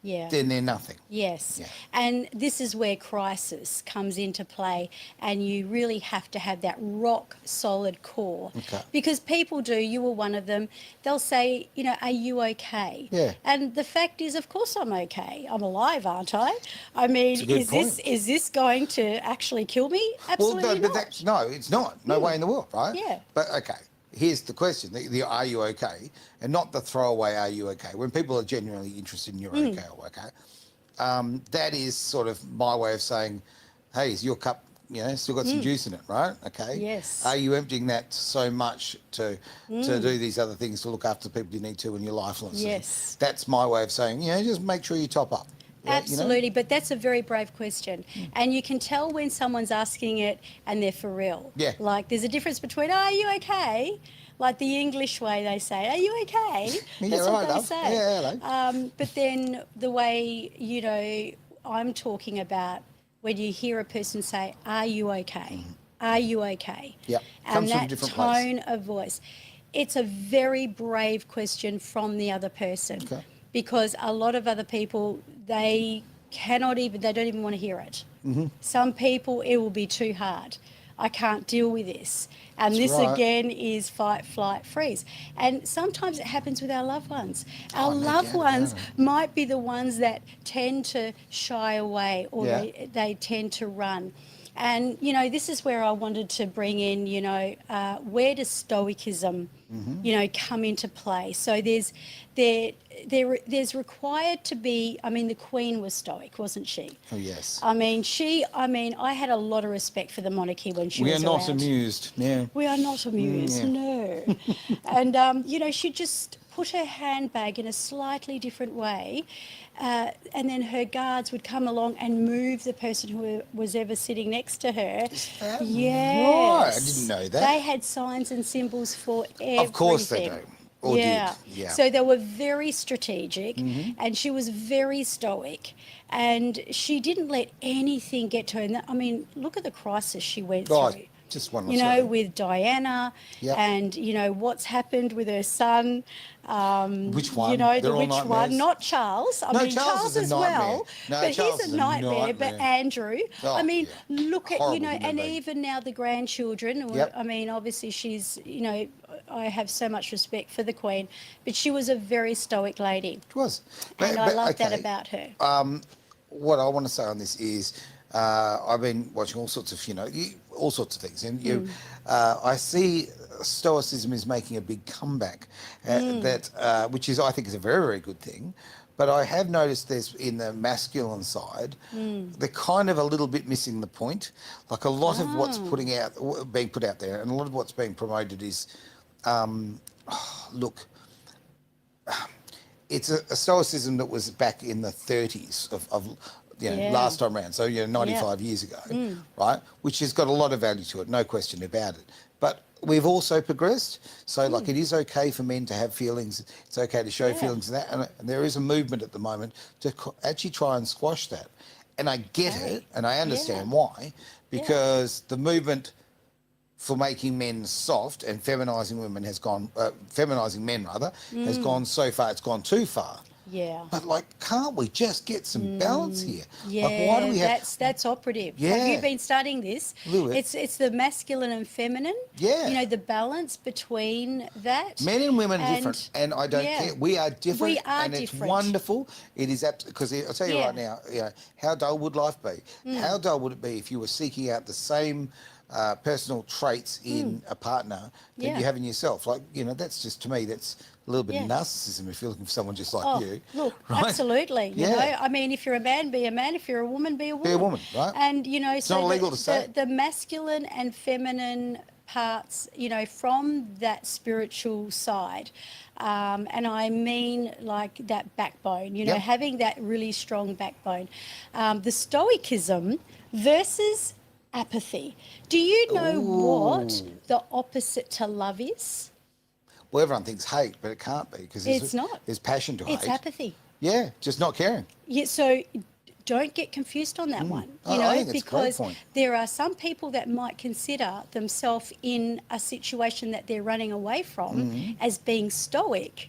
Speaker 2: Yeah.
Speaker 1: then they're nothing.
Speaker 2: Yes.
Speaker 1: Yeah.
Speaker 2: And this is where crisis comes into play, and you really have to have that rock solid core.
Speaker 1: Okay.
Speaker 2: Because people do, you were one of them, they'll say, you know, are you okay?
Speaker 1: Yeah.
Speaker 2: And the fact is, of course I'm okay. I'm alive, aren't I? I mean,
Speaker 1: It's a good
Speaker 2: is this going to actually kill me? Absolutely
Speaker 1: Well, no,
Speaker 2: not.
Speaker 1: no, it's not. No way in the world, right?
Speaker 2: Yeah.
Speaker 1: But okay, here's the question: the are you okay, and not the throwaway are you okay. When people are genuinely interested in you're okay or okay, that is sort of my way of saying, hey, is your cup, you know, still got some juice in it, right? Okay.
Speaker 2: Yes.
Speaker 1: Are you emptying that so much to do these other things, to look after the people you need to in your life?
Speaker 2: Yes.
Speaker 1: That's my way of saying, you know, just make sure you top up. Yeah, you know?
Speaker 2: Absolutely, but that's a very brave question. And you can tell when someone's asking it and they're for real.
Speaker 1: Yeah.
Speaker 2: Like, there's a difference between, are you okay? Like the English way they say, are you okay?
Speaker 1: Yeah,
Speaker 2: That's
Speaker 1: right,
Speaker 2: what they
Speaker 1: love.
Speaker 2: say.
Speaker 1: Yeah, hello.
Speaker 2: But then the way, you know, I'm talking about when you hear a person say, are you okay? Are you okay?
Speaker 1: Yep.
Speaker 2: And
Speaker 1: Comes from a
Speaker 2: that
Speaker 1: different place.
Speaker 2: tone of voice. It's a very brave question from the other person.
Speaker 1: Okay.
Speaker 2: Because a lot of other people, they don't even want to hear it. Some people, it will be too hard. I can't deal with this. And
Speaker 1: That's
Speaker 2: this
Speaker 1: right.
Speaker 2: again is fight, flight, freeze. And sometimes it happens with our loved ones. Our
Speaker 1: no
Speaker 2: loved
Speaker 1: doubt
Speaker 2: ones
Speaker 1: about
Speaker 2: might be the ones that tend to shy away, or
Speaker 1: Yeah.
Speaker 2: they tend to run. And, you know, this is where I wanted to bring in, you know, where does Stoicism, you know, come into play? So there's required to be, I mean, the Queen was Stoic, wasn't she?
Speaker 1: Oh, yes.
Speaker 2: I mean, I had a lot of respect for the monarchy when she
Speaker 1: We
Speaker 2: was
Speaker 1: are not
Speaker 2: around.
Speaker 1: amused. Yeah.
Speaker 2: We are not amused,
Speaker 1: yeah.
Speaker 2: no. And, you know, she just put her handbag in a slightly different way, and then her guards would come along and move the person who was ever sitting next to her.
Speaker 1: Is that
Speaker 2: Yes.
Speaker 1: right? I didn't know that.
Speaker 2: They had signs and symbols for everything.
Speaker 1: Of course they do. Or did. Yeah. Mm-hmm.
Speaker 2: So they were very strategic, and she was very stoic, and she didn't let anything get to her. And I mean, look at the crisis she went
Speaker 1: Oh,
Speaker 2: through.
Speaker 1: just one.
Speaker 2: You know, with Diana,
Speaker 1: Yep.
Speaker 2: and you know what's happened with her son.
Speaker 1: Which one?
Speaker 2: You know,
Speaker 1: They're
Speaker 2: the
Speaker 1: all
Speaker 2: which
Speaker 1: nightmares.
Speaker 2: one? Not Charles. I
Speaker 1: No,
Speaker 2: mean,
Speaker 1: Charles
Speaker 2: Charles
Speaker 1: is a
Speaker 2: as
Speaker 1: nightmare.
Speaker 2: well.
Speaker 1: No,
Speaker 2: but
Speaker 1: Charles
Speaker 2: he's
Speaker 1: is
Speaker 2: a
Speaker 1: a
Speaker 2: nightmare. But
Speaker 1: nightmare.
Speaker 2: Andrew,
Speaker 1: Oh,
Speaker 2: I mean,
Speaker 1: yeah.
Speaker 2: look at, you
Speaker 1: Horrible
Speaker 2: know,
Speaker 1: human
Speaker 2: and
Speaker 1: being.
Speaker 2: even now the grandchildren.
Speaker 1: Yep.
Speaker 2: I mean, obviously she's, you know, I have so much respect for the Queen, but she was a very stoic lady,
Speaker 1: It was.
Speaker 2: and I love that
Speaker 1: okay,
Speaker 2: about her.
Speaker 1: What I want to say on this is, I've been watching all sorts of, all sorts of things, and I see Stoicism is making a big comeback, which is, I think, is a very, very good thing. But I have noticed there's in the masculine side, they're kind of a little bit missing the point. Like a lot of what's being put out there, and a lot of what's being promoted is, look, it's a stoicism that was back in the 30s of last time round, so 95 years ago, right? Which has got a lot of value to it, no question about it. But we've also progressed, so like it is okay for men to have feelings. It's okay to show feelings, and there is a movement at the moment to actually try and squash that. And I get it, and I understand why, because the movement for making men soft and feminising women has gone, feminising men rather, has gone so far. It's gone too far.
Speaker 2: Yeah.
Speaker 1: But can't we just get some balance here?
Speaker 2: Yeah,
Speaker 1: Why do we have...
Speaker 2: that's operative.
Speaker 1: Yeah.
Speaker 2: Have you been studying this? It's the masculine and feminine.
Speaker 1: Yeah.
Speaker 2: The balance between that.
Speaker 1: Men and women are different, and I don't care. We are different,
Speaker 2: We are
Speaker 1: and
Speaker 2: different.
Speaker 1: It's wonderful. It is because I'll tell you right now, how dull would life be? How dull would it be if you were seeking out the same personal traits in a partner that you have in yourself? That's just, to me, that's a little bit of narcissism if you're looking for someone just like you.
Speaker 2: Look,
Speaker 1: right?
Speaker 2: absolutely. You know, I mean, if you're a man, be a man. If you're a woman, be a woman.
Speaker 1: Be a woman, right?
Speaker 2: And, it's
Speaker 1: not illegal to say.
Speaker 2: The masculine and feminine parts, from that spiritual side, and I mean like that backbone, having that really strong backbone. The stoicism versus apathy. Do you know what the opposite to love is?
Speaker 1: Well, everyone thinks hate, but it can't be because
Speaker 2: it's not.
Speaker 1: There's passion to hate.
Speaker 2: It's apathy.
Speaker 1: Yeah, just not caring.
Speaker 2: Yeah, so don't get confused on that one.
Speaker 1: I think it's a great
Speaker 2: because
Speaker 1: point.
Speaker 2: there are some people that might consider themselves in a situation that they're running away from as being stoic,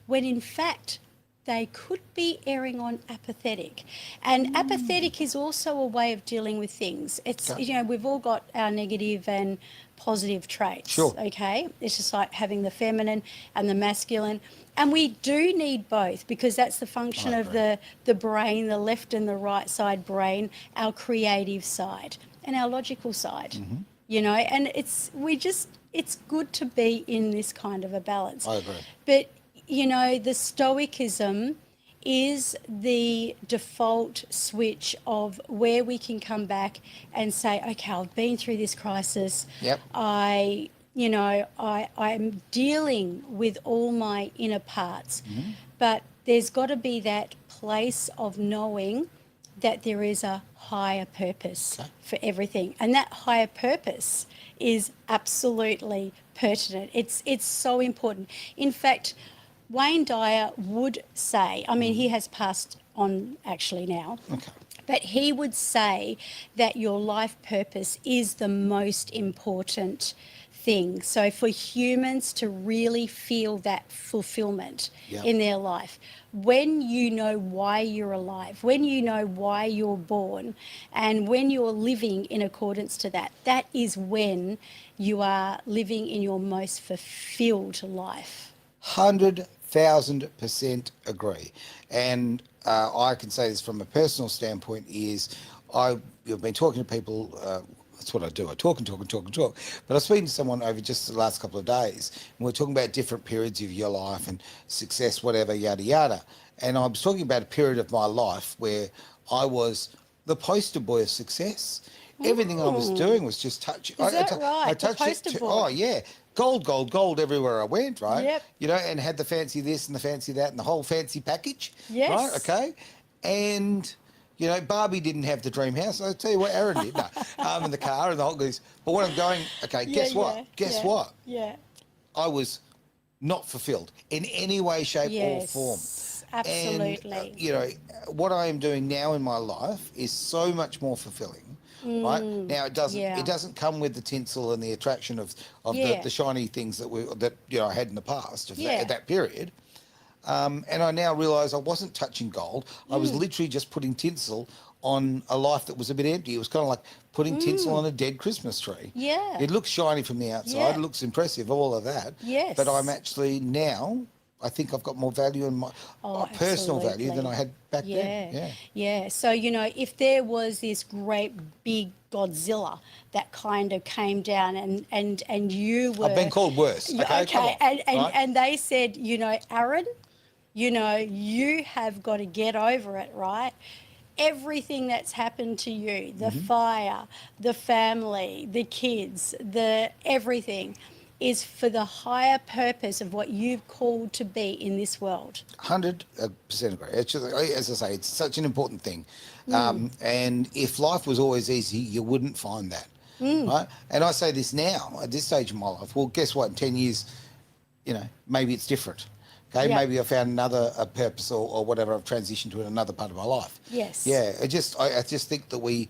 Speaker 2: when in fact they could be erring on apathetic. And apathetic is also a way of dealing with things. It's, we've all got our negative and positive traits.
Speaker 1: Sure.
Speaker 2: Okay? It's just like having the feminine and the masculine. And we do need both, because that's the function of the brain, the left and the right side brain, our creative side and our logical side. And it's good to be in this kind of a balance.
Speaker 1: I agree.
Speaker 2: But the stoicism is the default switch of where we can come back and say, okay, I've been through this crisis.
Speaker 1: Yep.
Speaker 2: I'm dealing with all my inner parts. But there's got to be that place of knowing that there is a higher purpose for everything. And that higher purpose is absolutely pertinent. It's so important. In fact, Wayne Dyer would say, I mean, he has passed on actually now, but he would say that your life purpose is the most important thing. So for humans to really feel that fulfillment in their life, when you know why you're alive, when you know why you're born, and when you're living in accordance to that, that is when you are living in your most fulfilled life.
Speaker 1: 100,000% agree. And I can say this from a personal standpoint is I've been talking to people, that's what I do. I talk and talk and talk and talk. But I was speaking to someone over just the last couple of days, and we're talking about different periods of your life and success, whatever, yada, yada. And I was talking about a period of my life where I was the poster boy of success. Everything I was doing was just touching.
Speaker 2: Is that right?
Speaker 1: I touched
Speaker 2: the poster
Speaker 1: it.
Speaker 2: boy.
Speaker 1: Oh, yeah. Gold, gold, gold everywhere I went, right?
Speaker 2: Yep.
Speaker 1: And had the fancy this and the fancy that and the whole fancy package.
Speaker 2: Yes.
Speaker 1: Right, okay? And, Barbie didn't have the dream house. I'll tell you what, Aaron did. No, in the car and the whole goes. But what I'm going, guess what? Guess what?
Speaker 2: Yeah.
Speaker 1: I was not fulfilled in any way, shape or form.
Speaker 2: Absolutely.
Speaker 1: And, what I am doing now in my life is so much more fulfilling. Right now, it doesn't come with the tinsel and the attraction of the shiny things that I had in the past of that period. And I now realise I wasn't touching gold. I was literally just putting tinsel on a life that was a bit empty. It was kind of like putting tinsel on a dead Christmas tree. Yeah, it looks shiny from the outside. It looks impressive, all of that.
Speaker 2: Yes,
Speaker 1: but I'm actually now I think I've got more value in my personal value than I had back then. Yeah.
Speaker 2: Yeah. So, if there was this great big Godzilla that kind of came down and you were...
Speaker 1: I've been called worse. Okay, come on,
Speaker 2: and they said, Aaron, you have got to get over it, right? Everything that's happened to you, the fire, the family, the kids, the everything is for the higher purpose of what you've called to be in this world.
Speaker 1: 100% agree. It's just, as I say, it's such an important thing. And if life was always easy, you wouldn't find that, right? And I say this now, at this stage of my life. Well, guess what? In 10 years, maybe it's different. Okay,
Speaker 2: Yeah.
Speaker 1: maybe I found another purpose or whatever. I've transitioned to another part of my life.
Speaker 2: Yes.
Speaker 1: Yeah, I just think that we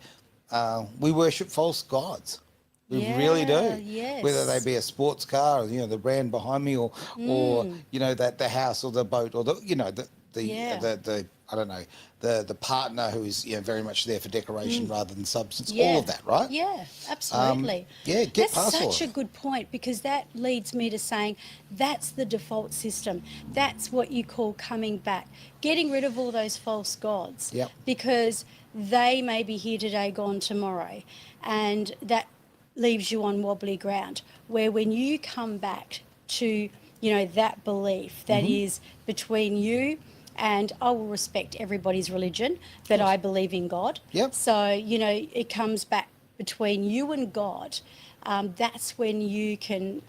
Speaker 1: worship false gods. We really do.
Speaker 2: Yes.
Speaker 1: Whether they be a sports car, or, the brand behind me, or that the house or the boat or the I don't know, the partner who is very much there for decoration rather than substance. All of that, right?
Speaker 2: Yeah, absolutely.
Speaker 1: Get
Speaker 2: that's
Speaker 1: past all of
Speaker 2: such a
Speaker 1: it.
Speaker 2: good point, because that leads me to saying that's the default system. That's what you call coming back, getting rid of all those false gods.
Speaker 1: Yep.
Speaker 2: Because they may be here today, gone tomorrow, and that leaves you on wobbly ground, where when you come back to that belief that is between you and... I will respect everybody's religion, but I believe in God.
Speaker 1: Yep.
Speaker 2: So it comes back between you and God. That's when you can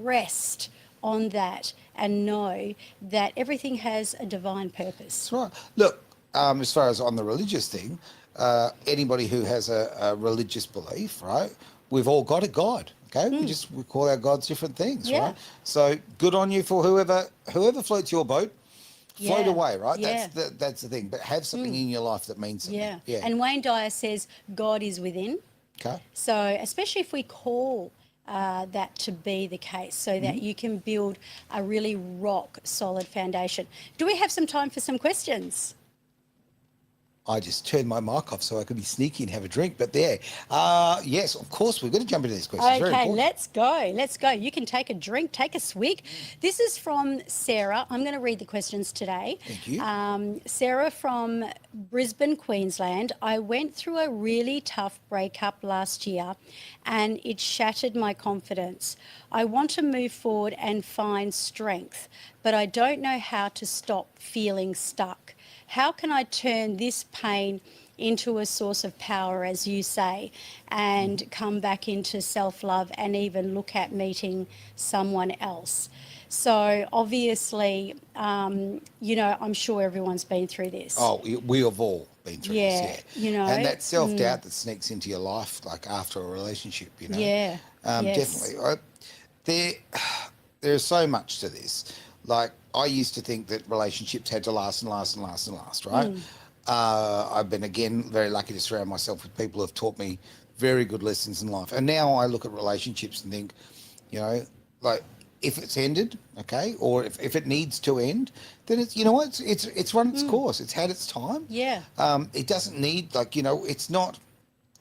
Speaker 2: rest on that and know that everything has a divine purpose.
Speaker 1: That's right. Look, as far as on the religious thing, anybody who has a religious belief, right? We've all got a God, okay? We call our gods different things, right? So good on you for whoever floats your boat. Float away, right?
Speaker 2: Yeah.
Speaker 1: That's the thing. But have something in your life that means something.
Speaker 2: Yeah. And Wayne Dyer says God is within.
Speaker 1: Okay.
Speaker 2: So especially if we call that to be the case, so that you can build a really rock solid foundation. Do we have some time for some questions?
Speaker 1: I just turned my mic off so I could be sneaky and have a drink. But yes, of course, we're going to jump into these questions. Very
Speaker 2: Okay,
Speaker 1: important.
Speaker 2: let's go. You can take a drink, take a swig. This is from Sarah. I'm going to read the questions today.
Speaker 1: Thank you.
Speaker 2: Sarah from Brisbane, Queensland. I went through a really tough breakup last year and it shattered my confidence. I want to move forward and find strength, but I don't know how to stop feeling stuck. How can I turn this pain into a source of power, as you say, and come back into self-love and even look at meeting someone else? So obviously, I'm sure everyone's been through this.
Speaker 1: Oh, we have all been through this, yeah. And that self-doubt that sneaks into your life, like after a relationship,
Speaker 2: Yeah. Yes.
Speaker 1: Definitely. There's so much to this. Like, I used to think that relationships had to last and last and last and last, right? I've been, again, very lucky to surround myself with people who have taught me very good lessons in life. And now I look at relationships and think, like, if it's ended, okay, or if it needs to end, then it's, it's run its course. It's had its time.
Speaker 2: Yeah.
Speaker 1: It doesn't need, it's not...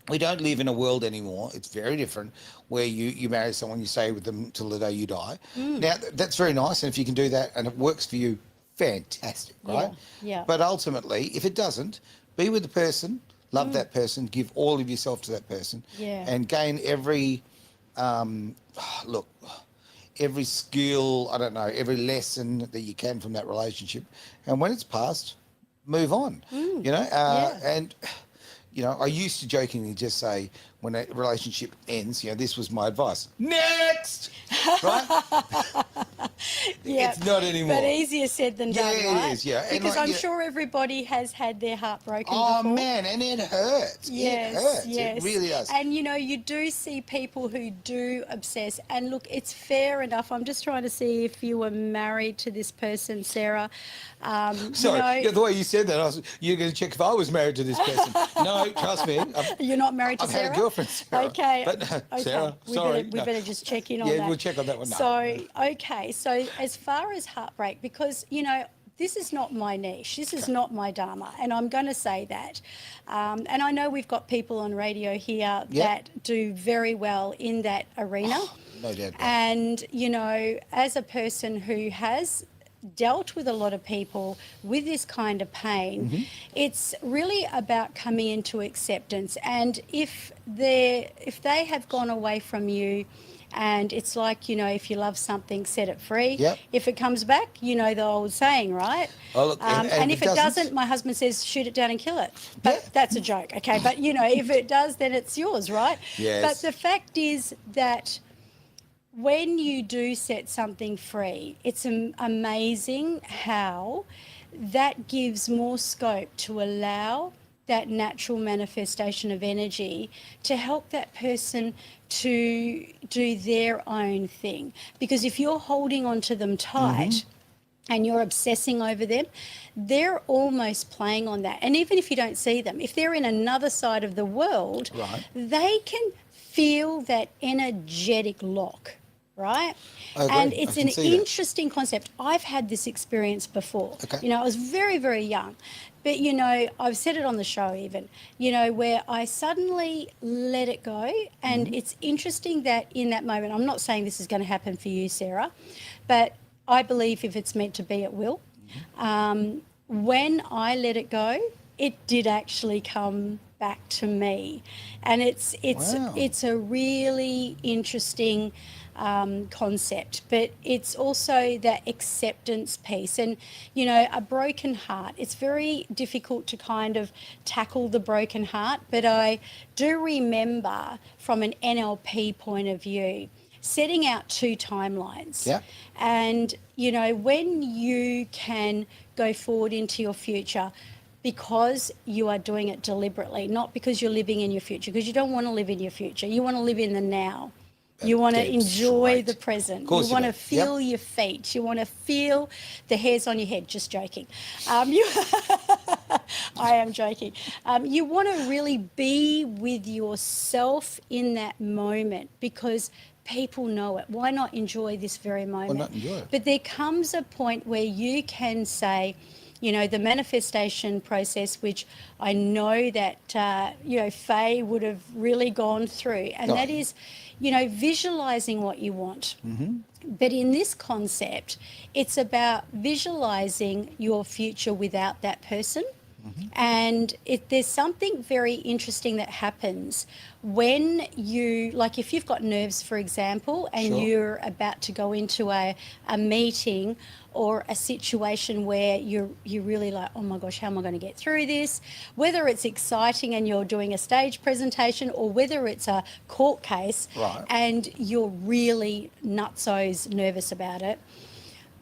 Speaker 1: We don't live in a world anymore. It's very different where you marry someone, you stay with them till the day you die. Now, that's very nice. And if you can do that and it works for you, fantastic, right?
Speaker 2: Yeah.
Speaker 1: But ultimately, if it doesn't, be with the person, love that person, give all of yourself to that person, and gain every, every skill, every lesson that you can from that relationship. And when it's past, move on, and... I used to jokingly just say when a relationship ends, this was my advice. Next! Right?
Speaker 2: Yeah.
Speaker 1: It's not anymore.
Speaker 2: But easier said than done,
Speaker 1: Yeah,
Speaker 2: right?
Speaker 1: it is, yeah. And
Speaker 2: Because I'm sure everybody has had their heart broken before.
Speaker 1: Man, and it hurts.
Speaker 2: Yes,
Speaker 1: it hurts.
Speaker 2: yes.
Speaker 1: It really does.
Speaker 2: And, you do see people who do obsess. And, look, it's fair enough. I'm just trying to see if you were married to this person, Sarah.
Speaker 1: Sorry, the way you said that, you're going to check if I was married to this person. No, trust me.
Speaker 2: You're not married to Sarah?
Speaker 1: I've had a girlfriend, Sarah.
Speaker 2: Okay.
Speaker 1: But
Speaker 2: okay.
Speaker 1: Sarah, sorry.
Speaker 2: We better just check in on
Speaker 1: that.
Speaker 2: that.
Speaker 1: Yeah, we'll check on that one.
Speaker 2: So as far as heartbreak, because, this is not my niche. This is not my dharma. And I'm going to say that. And I know we've got people on radio here that do very well in that arena.
Speaker 1: No doubt.
Speaker 2: And, as a person who has dealt with a lot of people with this kind of pain, it's really about coming into acceptance. And if they have gone away from you, and it's like, if you love something, set it free.
Speaker 1: Yep.
Speaker 2: If it comes back, the old saying, right?
Speaker 1: Oh, look,
Speaker 2: and if it doesn't, my husband says, shoot it down and kill it. But that's a joke, okay? But, if it does, then it's yours, right?
Speaker 1: Yes.
Speaker 2: But the fact is that when you do set something free, it's amazing how that gives more scope to allow that natural manifestation of energy to help that person to do their own thing. Because if you're holding on to them tight and you're obsessing over them, they're almost playing on that. And even if you don't see them, if they're in another side of the world,
Speaker 1: Right.
Speaker 2: they can feel that energetic lock. Right?
Speaker 1: I agree.
Speaker 2: And it's
Speaker 1: I can
Speaker 2: an
Speaker 1: see that.
Speaker 2: interesting concept. I've had this experience before.
Speaker 1: Okay.
Speaker 2: I was very, very young. But, I've said it on the show even, where I suddenly let it go. And it's interesting that in that moment, I'm not saying this is going to happen for you, Sarah, but I believe if it's meant to be, it will. When I let it go, it did actually come back to me. And it's
Speaker 1: Wow.
Speaker 2: it's a really interesting concept, but it's also that acceptance piece. And a broken heart, it's very difficult to kind of tackle the broken heart, but I do remember from an NLP point of view setting out 2 timelines.
Speaker 1: Yeah.
Speaker 2: And when you can go forward into your future because you are doing it deliberately, not because you're living in your future, because you don't want to live in your future, you want to live in the now. You want to
Speaker 1: Dead
Speaker 2: enjoy
Speaker 1: straight.
Speaker 2: the present.
Speaker 1: Of course
Speaker 2: You want
Speaker 1: you
Speaker 2: to
Speaker 1: do. Yep.
Speaker 2: feel your feet. You want to feel the hairs on your head. Just joking. I am joking. You want to really be with yourself in that moment because people know it. Why not enjoy this very moment?
Speaker 1: not enjoy it?
Speaker 2: But there comes a point where you can say, the manifestation process, which I know that, Faye would have really gone through, and
Speaker 1: Oh.
Speaker 2: that is, visualizing what you want. But in this concept, it's about visualizing your future without that person. And there's something very interesting that happens when you, like if you've got nerves, for example, and
Speaker 1: Sure.
Speaker 2: you're about to go into a meeting or a situation where you're really like, oh my gosh, how am I going to get through this? Whether it's exciting and you're doing a stage presentation or whether it's a court case
Speaker 1: Right.
Speaker 2: and you're really nutsos nervous about it,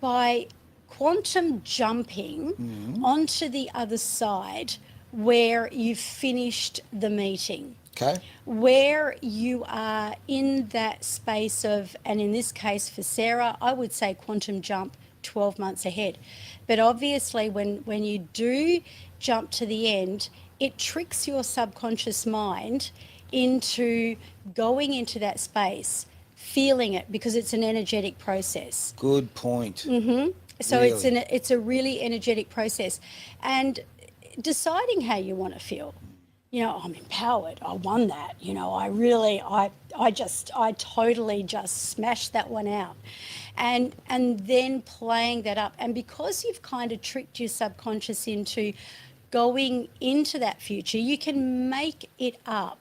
Speaker 2: by quantum jumping onto the other side where you've finished the meeting,
Speaker 1: Okay.
Speaker 2: where you are in that space of, and in this case for Sarah, I would say quantum jump 12 months ahead. But obviously when you do jump to the end, it tricks your subconscious mind into going into that space, feeling it, because it's an energetic process.
Speaker 1: Good point.
Speaker 2: So
Speaker 1: Really?
Speaker 2: it's a really energetic process, and deciding how you want to feel. I'm empowered. I won that. I totally just smashed that one out, and then playing that up. And because you've kind of tricked your subconscious into going into that future, you can make it up.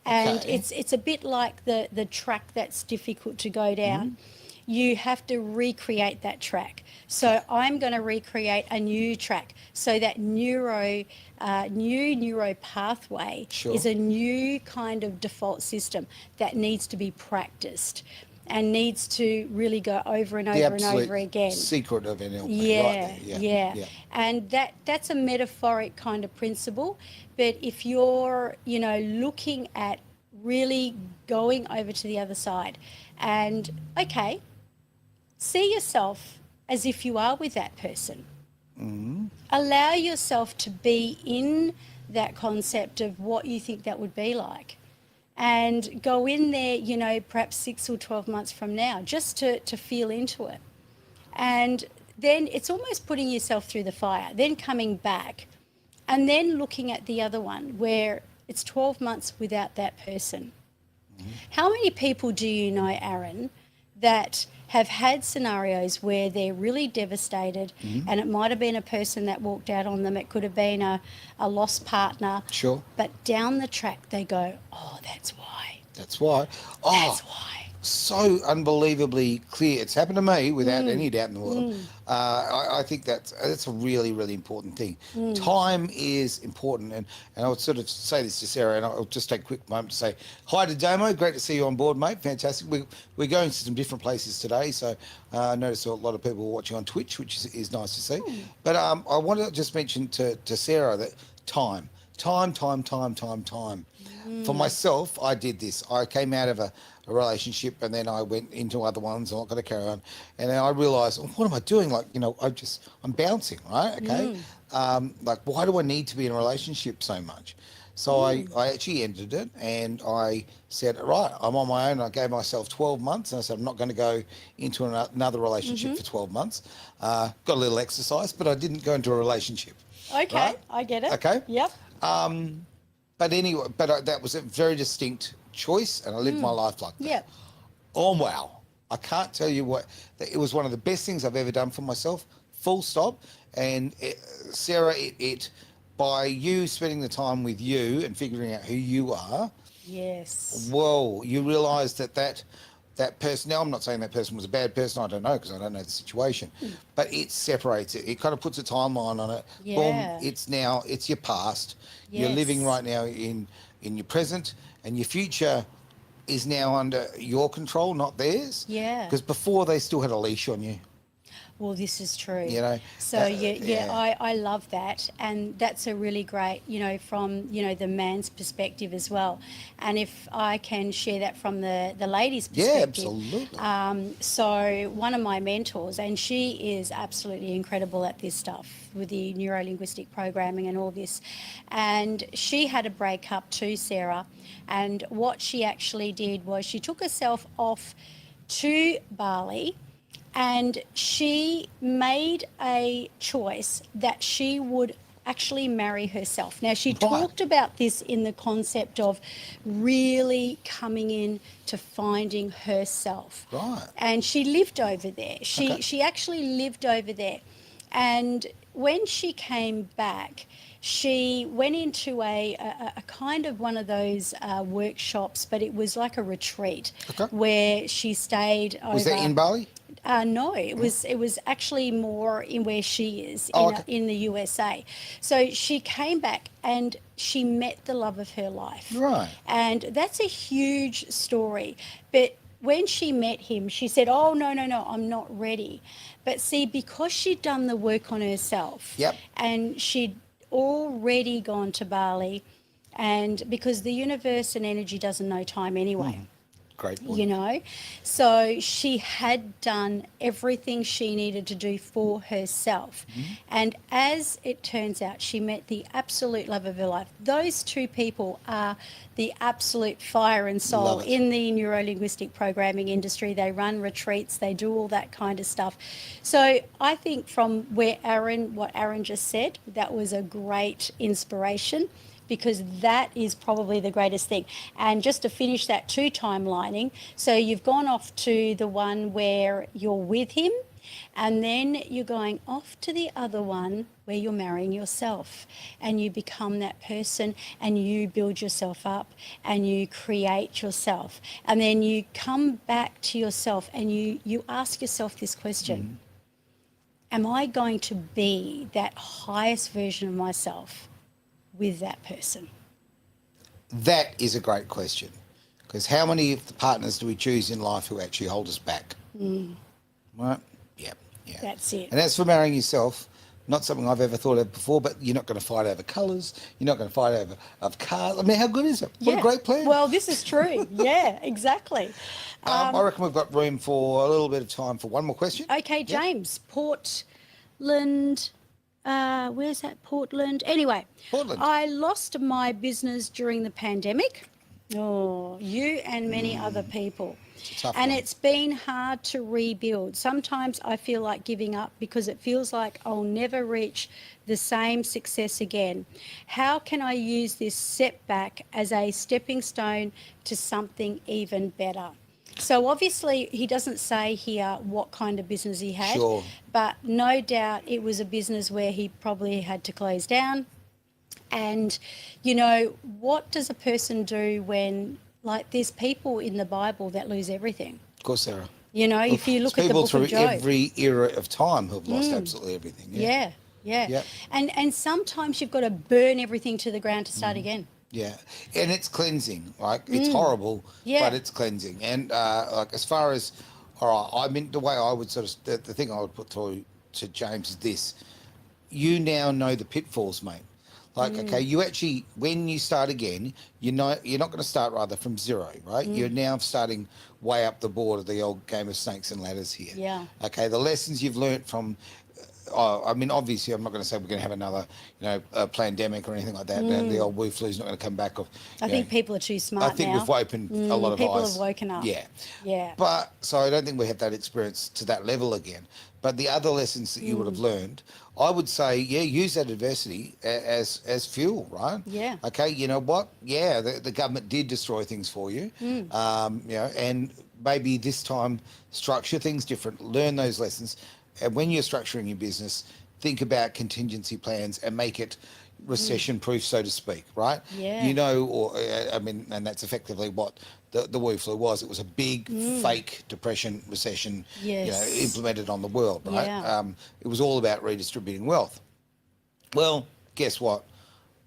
Speaker 2: And
Speaker 1: Okay.
Speaker 2: it's a bit like the track that's difficult to go down. You have to recreate that track. So I'm going to recreate a new track. So that new neuro pathway
Speaker 1: Sure.
Speaker 2: is a new kind of default system that needs to be practiced and needs to really go over and
Speaker 1: The
Speaker 2: over and
Speaker 1: absolute
Speaker 2: over again.
Speaker 1: secret of NLP.
Speaker 2: Yeah,
Speaker 1: Right there.
Speaker 2: yeah. And that's a metaphoric kind of principle. But if you're, looking at really going over to the other side and, okay, see yourself as if you are with that person. Allow yourself to be in that concept of what you think that would be like. And go in there, perhaps 6 or 12 months from now, just to feel into it. And then it's almost putting yourself through the fire, then coming back, and then looking at the other one where it's 12 months without that person. How many people do you know, Aaron, that have had scenarios where they're really devastated,
Speaker 1: Mm-hmm.
Speaker 2: and it might have been a person that walked out on them, it could have been a lost partner.
Speaker 1: Sure.
Speaker 2: But down the track they go, oh, that's why.
Speaker 1: That's why. Oh,
Speaker 2: That's why.
Speaker 1: so unbelievably clear. It's happened to me without any doubt in the world. I think that's a really, really important thing. Time is important, and I would sort of say this to Sarah, and I'll just take a quick moment to say hi to Damo. Great to see you on board, mate. Fantastic. We're going to some different places today, so I noticed a lot of people were watching on Twitch, which is nice to see. But I want to just mention to Sarah that time. For myself, I did this. I came out of a relationship, and then I went into other ones. I'm not going to carry on. And then I realised, oh, what am I doing? Like, I'm bouncing, right? Okay. Like, why do I need to be in a relationship so much? So I actually ended it, and I said, right, I'm on my own. I gave myself 12 months, and I said, I'm not going to go into another relationship for 12 months. Got a little exercise, but I didn't go into a relationship.
Speaker 2: Okay,
Speaker 1: Right?
Speaker 2: I get it.
Speaker 1: Okay.
Speaker 2: Yep.
Speaker 1: But anyway, that was a very distinct choice, and I lived my life like that.
Speaker 2: Yep.
Speaker 1: Oh, wow. I can't tell you it was one of the best things I've ever done for myself, full stop. And Sarah, by you spending the time with you and figuring out who you are,
Speaker 2: Yes.
Speaker 1: whoa, you realise that person, now I'm not saying that person was a bad person, I don't know, because I don't know the situation, but it separates it. It kind of puts a timeline on it.
Speaker 2: Yeah.
Speaker 1: Boom, it's your past. You're living
Speaker 2: Yes.
Speaker 1: right now in your present, and your future is now under your control, not theirs.
Speaker 2: Yeah.
Speaker 1: Because before they still had a leash on you.
Speaker 2: Well, this is true.
Speaker 1: You know,
Speaker 2: So I love that, and that's a really great, from the man's perspective as well. And if I can share that from the lady's perspective.
Speaker 1: Yeah, absolutely.
Speaker 2: So one of my mentors, and she is absolutely incredible at this stuff with the neuro-linguistic programming and all this, and she had a breakup too, Sarah. And what she actually did was she took herself off to Bali. And she made a choice that she would actually marry herself. Now, she talked about this in the concept of really coming in to finding herself.
Speaker 1: Right.
Speaker 2: And she lived over there. She actually lived over there. And when she came back, she went into a kind of one of those workshops, but it was like a retreat where she stayed over.
Speaker 1: Was that in Bali?
Speaker 2: No, it was actually more in where she is in the USA. So she came back and she met the love of her life.
Speaker 1: Right.
Speaker 2: And that's a huge story. But when she met him, she said, oh, no, I'm not ready. But see, because she'd done the work on herself and she'd already gone to Bali, and because the universe and energy doesn't know time anyway.
Speaker 1: Great point.
Speaker 2: So she had done everything she needed to do for herself. And as it turns out, she met the absolute love of her life. Those two people are the absolute fire and soul in the neuro-linguistic programming industry. They run retreats, they do all that kind of stuff. So I think from what Aaron just said, that was a great inspiration, because that is probably the greatest thing. And just to finish that too, timelining, so you've gone off to the one where you're with him, and then you're going off to the other one where you're marrying yourself, and you become that person, and you build yourself up, and you create yourself. And then you come back to yourself, and you ask yourself this question: am I going to be that highest version of myself with that person?
Speaker 1: That is a great question, because how many of the partners do we choose in life who actually hold us back? Right? Yeah.
Speaker 2: That's it.
Speaker 1: And as for marrying yourself, not something I've ever thought of before, but you're not going to fight over colours. You're not going to fight over cars. I mean, how good is it? What a great plan.
Speaker 2: Well, this is true. Yeah, exactly.
Speaker 1: I reckon we've got room for a little bit of time for one more question.
Speaker 2: Okay, James, Portland. Where's that? Portland. Anyway,
Speaker 1: Portland.
Speaker 2: I lost my business during the pandemic. Oh, you and many other people.
Speaker 1: It's a tough
Speaker 2: And
Speaker 1: one.
Speaker 2: it's been hard to rebuild. Sometimes I feel like giving up because it feels like I'll never reach the same success again. How can I use this setback as a stepping stone to something even better? So obviously he doesn't say here what kind of business he had,
Speaker 1: Sure.
Speaker 2: but no doubt it was a business where he probably had to close down. And, you know, what does a person do when, like, there's people in the Bible that lose everything?
Speaker 1: Of course there are.
Speaker 2: You know, if you look at the
Speaker 1: People
Speaker 2: book
Speaker 1: through
Speaker 2: of Job.
Speaker 1: every era of time who've lost absolutely everything.
Speaker 2: Yeah, yeah.
Speaker 1: Yep.
Speaker 2: And sometimes you've got to burn everything to the ground to start again.
Speaker 1: Yeah, and it's cleansing. Like it's horrible,
Speaker 2: Yeah.
Speaker 1: but it's cleansing. And like as far as, all right, I mean the way I would sort of the thing I would put through to James is this: you now know the pitfalls, mate. Like, okay, you actually, when you start again, you know you're not going to start rather from zero, right? You're now starting way up the board of the old game of snakes and ladders here.
Speaker 2: Yeah.
Speaker 1: Okay, the lessons you've learnt from. I mean, obviously, I'm not going to say we're going to have another, a pandemic or anything like that. The old Wu flu's not going to come back.
Speaker 2: I think people are too smart
Speaker 1: I think
Speaker 2: now.
Speaker 1: we've opened a lot of
Speaker 2: people
Speaker 1: eyes.
Speaker 2: have woken up.
Speaker 1: Yeah.
Speaker 2: Yeah.
Speaker 1: But so I don't think we have that experience to that level again. But the other lessons that you would have learned, I would say, yeah, use that adversity as fuel, right?
Speaker 2: Yeah.
Speaker 1: Okay, you know what? Yeah, the government did destroy things for you, and maybe this time structure things different, learn those lessons. And when you're structuring your business, think about contingency plans and make it recession-proof, so to speak, right?
Speaker 2: Yeah.
Speaker 1: You know, or I mean, and that's effectively what the Wu flu was. It was a big fake depression, recession,
Speaker 2: Yes.
Speaker 1: implemented on the world, right?
Speaker 2: Yeah.
Speaker 1: It was all about redistributing wealth. Well, guess what?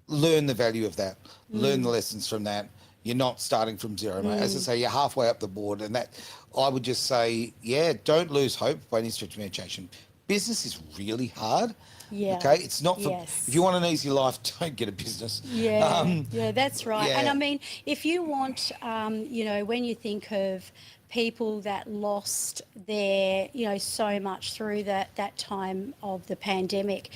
Speaker 1: Learn the value of that. Learn the lessons from that. You're not starting from zero, mate. As I say, you're halfway up the board, and that I would just say, yeah, don't lose hope by any stretch of imagination. Business is really hard.
Speaker 2: Yeah.
Speaker 1: Okay, it's not for.
Speaker 2: Yes.
Speaker 1: If you want an easy life, don't get a business.
Speaker 2: Yeah, yeah, that's right. And
Speaker 1: yeah.
Speaker 2: I mean, if you want, when you think of people that lost their, so much through that time of the pandemic,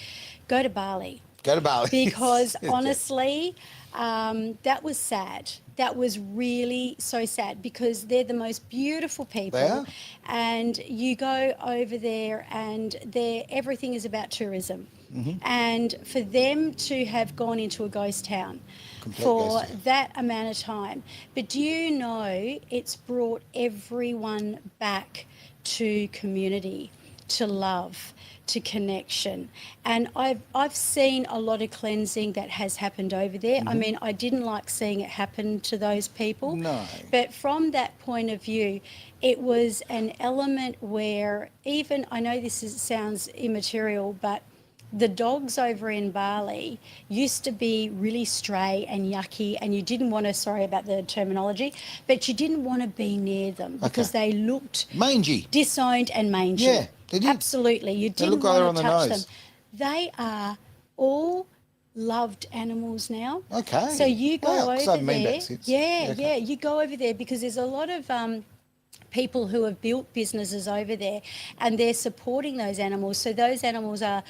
Speaker 2: go to Bali.
Speaker 1: Go to Bali.
Speaker 2: Because
Speaker 1: Yeah.
Speaker 2: honestly, that was sad. That was really so sad because they're the most beautiful people.
Speaker 1: They are.
Speaker 2: And you go over there and everything is about tourism. And for them to have gone into a ghost town
Speaker 1: Complete
Speaker 2: for
Speaker 1: ghost town.
Speaker 2: that amount of time. But do you know it's brought everyone back to community, to love, to connection. And I've seen a lot of cleansing that has happened over there. I mean, I didn't like seeing it happen to those people.
Speaker 1: No.
Speaker 2: But from that point of view, it was an element where even, I know sounds immaterial, but the dogs over in Bali used to be really stray and yucky, and you didn't want to, sorry about the terminology, but you didn't want to be near them because they looked
Speaker 1: Mangy.
Speaker 2: disowned and mangy.
Speaker 1: Yeah, they did.
Speaker 2: Absolutely. You
Speaker 1: They
Speaker 2: didn't
Speaker 1: look like they're
Speaker 2: want
Speaker 1: on
Speaker 2: to
Speaker 1: the
Speaker 2: touch
Speaker 1: nose.
Speaker 2: them. They are all loved animals now.
Speaker 1: Okay.
Speaker 2: So you go
Speaker 1: Wow, 'cause I
Speaker 2: over
Speaker 1: haven't been
Speaker 2: there.
Speaker 1: back since.
Speaker 2: Yeah,
Speaker 1: Okay.
Speaker 2: yeah. You go over there because there's a lot of people who have built businesses over there and they're supporting those animals. So those animals are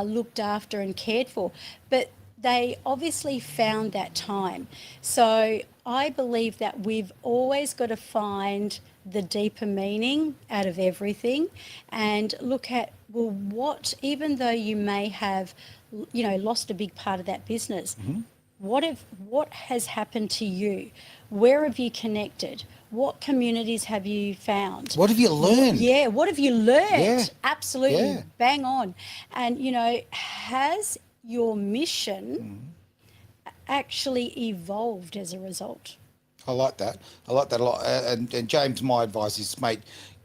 Speaker 2: looked after and cared for. But they obviously found that time. So I believe that we've always got to find the deeper meaning out of everything and look at, well, what, even though you may have, lost a big part of that business, what has happened to you? Where have you connected? What communities have you found?
Speaker 1: What have you learned?
Speaker 2: Yeah, what have you learned?
Speaker 1: Yeah.
Speaker 2: Absolutely,
Speaker 1: Yeah.
Speaker 2: bang on. And, has your mission actually evolved as a result?
Speaker 1: I like that. I like that a lot. And James, my advice is, mate,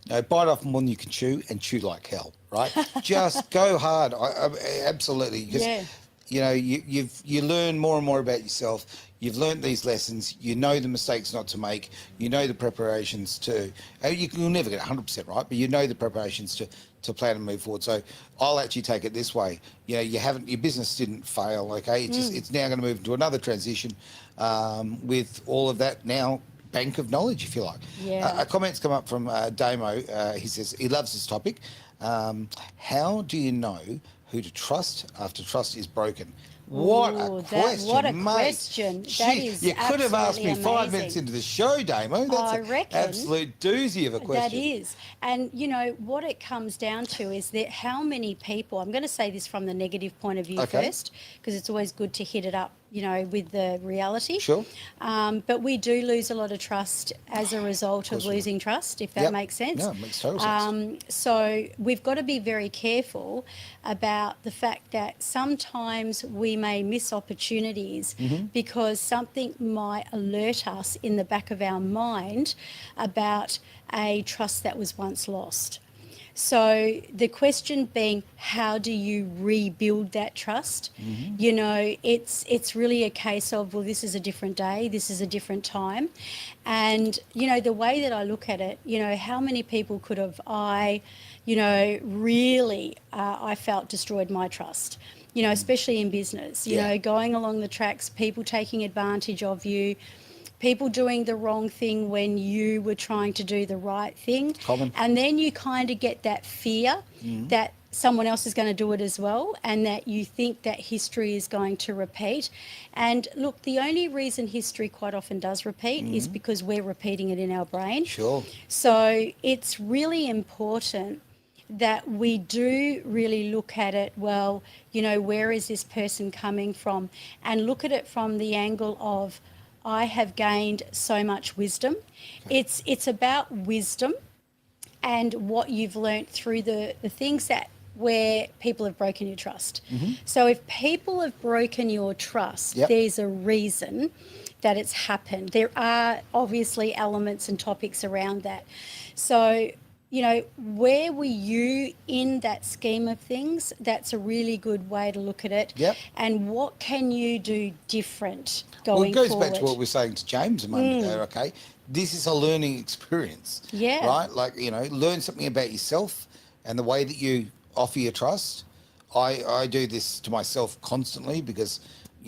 Speaker 1: bite off more than you can chew and chew like hell, right? Just go hard. I absolutely. Because,
Speaker 2: Yeah.
Speaker 1: you learn more and more about yourself. You've learned these lessons. You know the mistakes not to make. You know the preparations to. You'll never get 100% right, but you know the preparations to plan and move forward. So I'll actually take it this way. Your business didn't fail. Okay, it's now going to move into another transition with all of that now bank of knowledge, if you like.
Speaker 2: Yeah.
Speaker 1: A comment's come up from Damo. He says he loves this topic. How do you know who to trust after trust is broken? What
Speaker 2: Ooh,
Speaker 1: a question,
Speaker 2: what a
Speaker 1: mate.
Speaker 2: question. That
Speaker 1: Gee,
Speaker 2: is
Speaker 1: you could have asked me
Speaker 2: absolutely
Speaker 1: 5
Speaker 2: amazing.
Speaker 1: minutes into the show, Damo. That's
Speaker 2: I
Speaker 1: an
Speaker 2: reckon
Speaker 1: absolute doozy of a question.
Speaker 2: That is. And, what it comes down to is that how many people, I'm going to say this from the negative point of view
Speaker 1: Okay.
Speaker 2: first, because it's always good to hit it up with the reality.
Speaker 1: Sure.
Speaker 2: But we do lose a lot of trust as a result of losing trust, if that
Speaker 1: Yep.
Speaker 2: makes sense.
Speaker 1: No, it makes total sense.
Speaker 2: So we've got to be very careful about the fact that sometimes we may miss opportunities because something might alert us in the back of our mind about a trust that was once lost. So the question being, how do you rebuild that trust? It's really a case of, well, this is a different day, this is a different time. And, the way that I look at it, how many people could have I felt destroyed my trust? Especially in business, going along the tracks, people taking advantage of you, people doing the wrong thing when you were trying to do the right thing.
Speaker 1: Common.
Speaker 2: And then you kind of get that fear that someone else is going to do it as well, and that you think that history is going to repeat. And look, the only reason history quite often does repeat is because we're repeating it in our brain.
Speaker 1: Sure.
Speaker 2: So it's really important that we do really look at it, well, where is this person coming from? And look at it from the angle of, I have gained so much wisdom. Okay. It's about wisdom and what you've learnt through the things where people have broken your trust. So if people have broken your trust, there's a reason that it's happened. There are obviously elements and topics around that. So, where were you in that scheme of things? That's a really good way to look at it.
Speaker 1: Yep.
Speaker 2: And what can you do different going forward?
Speaker 1: Well, it goes back to what we were saying to James a moment ago, okay? This is a learning experience.
Speaker 2: Yeah.
Speaker 1: Right? Like, learn something about yourself and the way that you offer your trust. I do this to myself constantly because,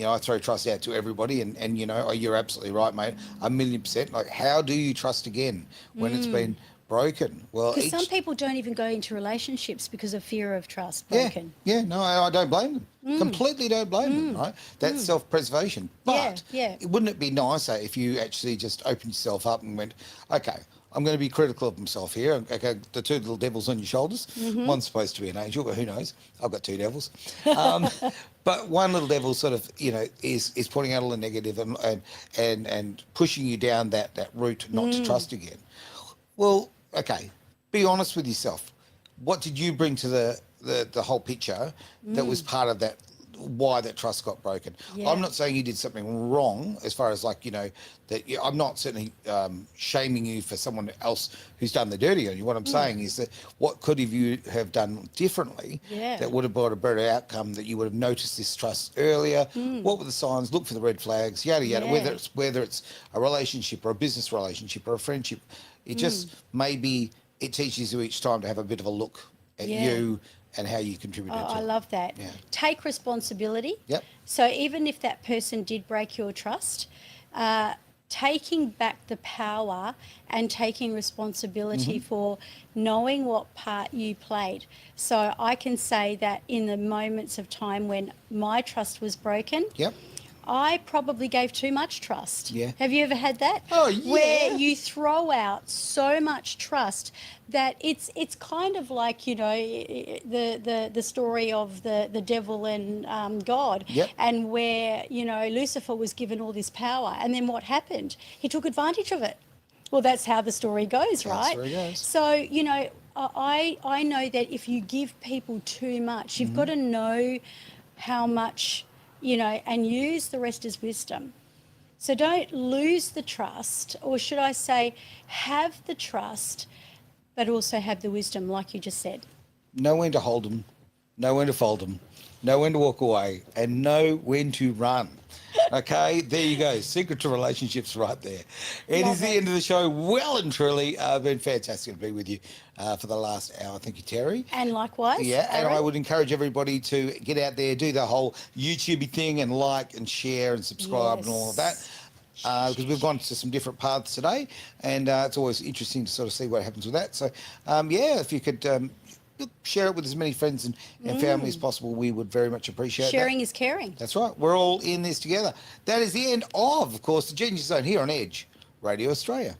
Speaker 1: I throw trust out to everybody and you're absolutely right, mate. 1,000,000%. Like, how do you trust again when it's been broken? Well,
Speaker 2: because some people don't even go into relationships because of fear of trust broken.
Speaker 1: No, I don't blame them. Completely don't blame them, right? That's self-preservation. But wouldn't it be nicer if you actually just opened yourself up and went, okay, I'm going to be critical of myself here. Okay, the two little devils on your shoulders. One's supposed to be an angel, but who knows? I've got two devils. But one little devil sort of, is pointing out all the negative and pushing you down that route not to trust again. Well, okay, be honest with yourself. What did you bring to the whole picture that was part of that, why that trust got broken?
Speaker 2: Yeah.
Speaker 1: I'm not saying you did something wrong as far as I'm not certainly shaming you for someone else who's done the dirty on you. What I'm saying is that what could you have done differently that would have brought a better outcome, that you would have noticed this trust earlier? What were the signs? Look for the red flags, yada, yada, whether it's a relationship or a business relationship or a friendship. It just maybe it teaches you each time to have a bit of a look at you and how you contributed to it.
Speaker 2: I love that.
Speaker 1: Yeah.
Speaker 2: Take responsibility.
Speaker 1: Yep.
Speaker 2: So even if that person did break your trust, taking back the power and taking responsibility for knowing what part you played. So I can say that in the moments of time when my trust was broken, I probably gave too much trust.
Speaker 1: Yeah.
Speaker 2: Have you ever had that?
Speaker 1: Oh, yeah.
Speaker 2: Where you throw out so much trust that it's kind of like, the story of the devil and God.
Speaker 1: Yep.
Speaker 2: And where, Lucifer was given all this power. And then what happened? He took advantage of it. Well, that's how the story goes, right?
Speaker 1: That's where it goes.
Speaker 2: So, I know that if you give people too much, you've got to know how much, and use the rest as wisdom. So don't lose the trust, or should I say, have the trust, but also have the wisdom, like you just said.
Speaker 1: Know when to hold them, know when to fold them, know when to walk away, and know when to run. Okay, there you go. Secret to relationships right there. It is the end of the show. Well and truly, been fantastic to be with you for the last hour. Thank you, Terry.
Speaker 2: And likewise.
Speaker 1: Yeah, and
Speaker 2: Aaron.
Speaker 1: I would encourage everybody to get out there, do the whole YouTube thing and like and share and subscribe and all of that. Because we've gone to some different paths today, and it's always interesting to sort of see what happens with that. So, if you could share it with as many friends and family as possible, we would very much appreciate
Speaker 2: Sharing
Speaker 1: that.
Speaker 2: is caring.
Speaker 1: That's right. We're all in this together. That is the end of course, the Genius Zone here on Edge Radio Australia.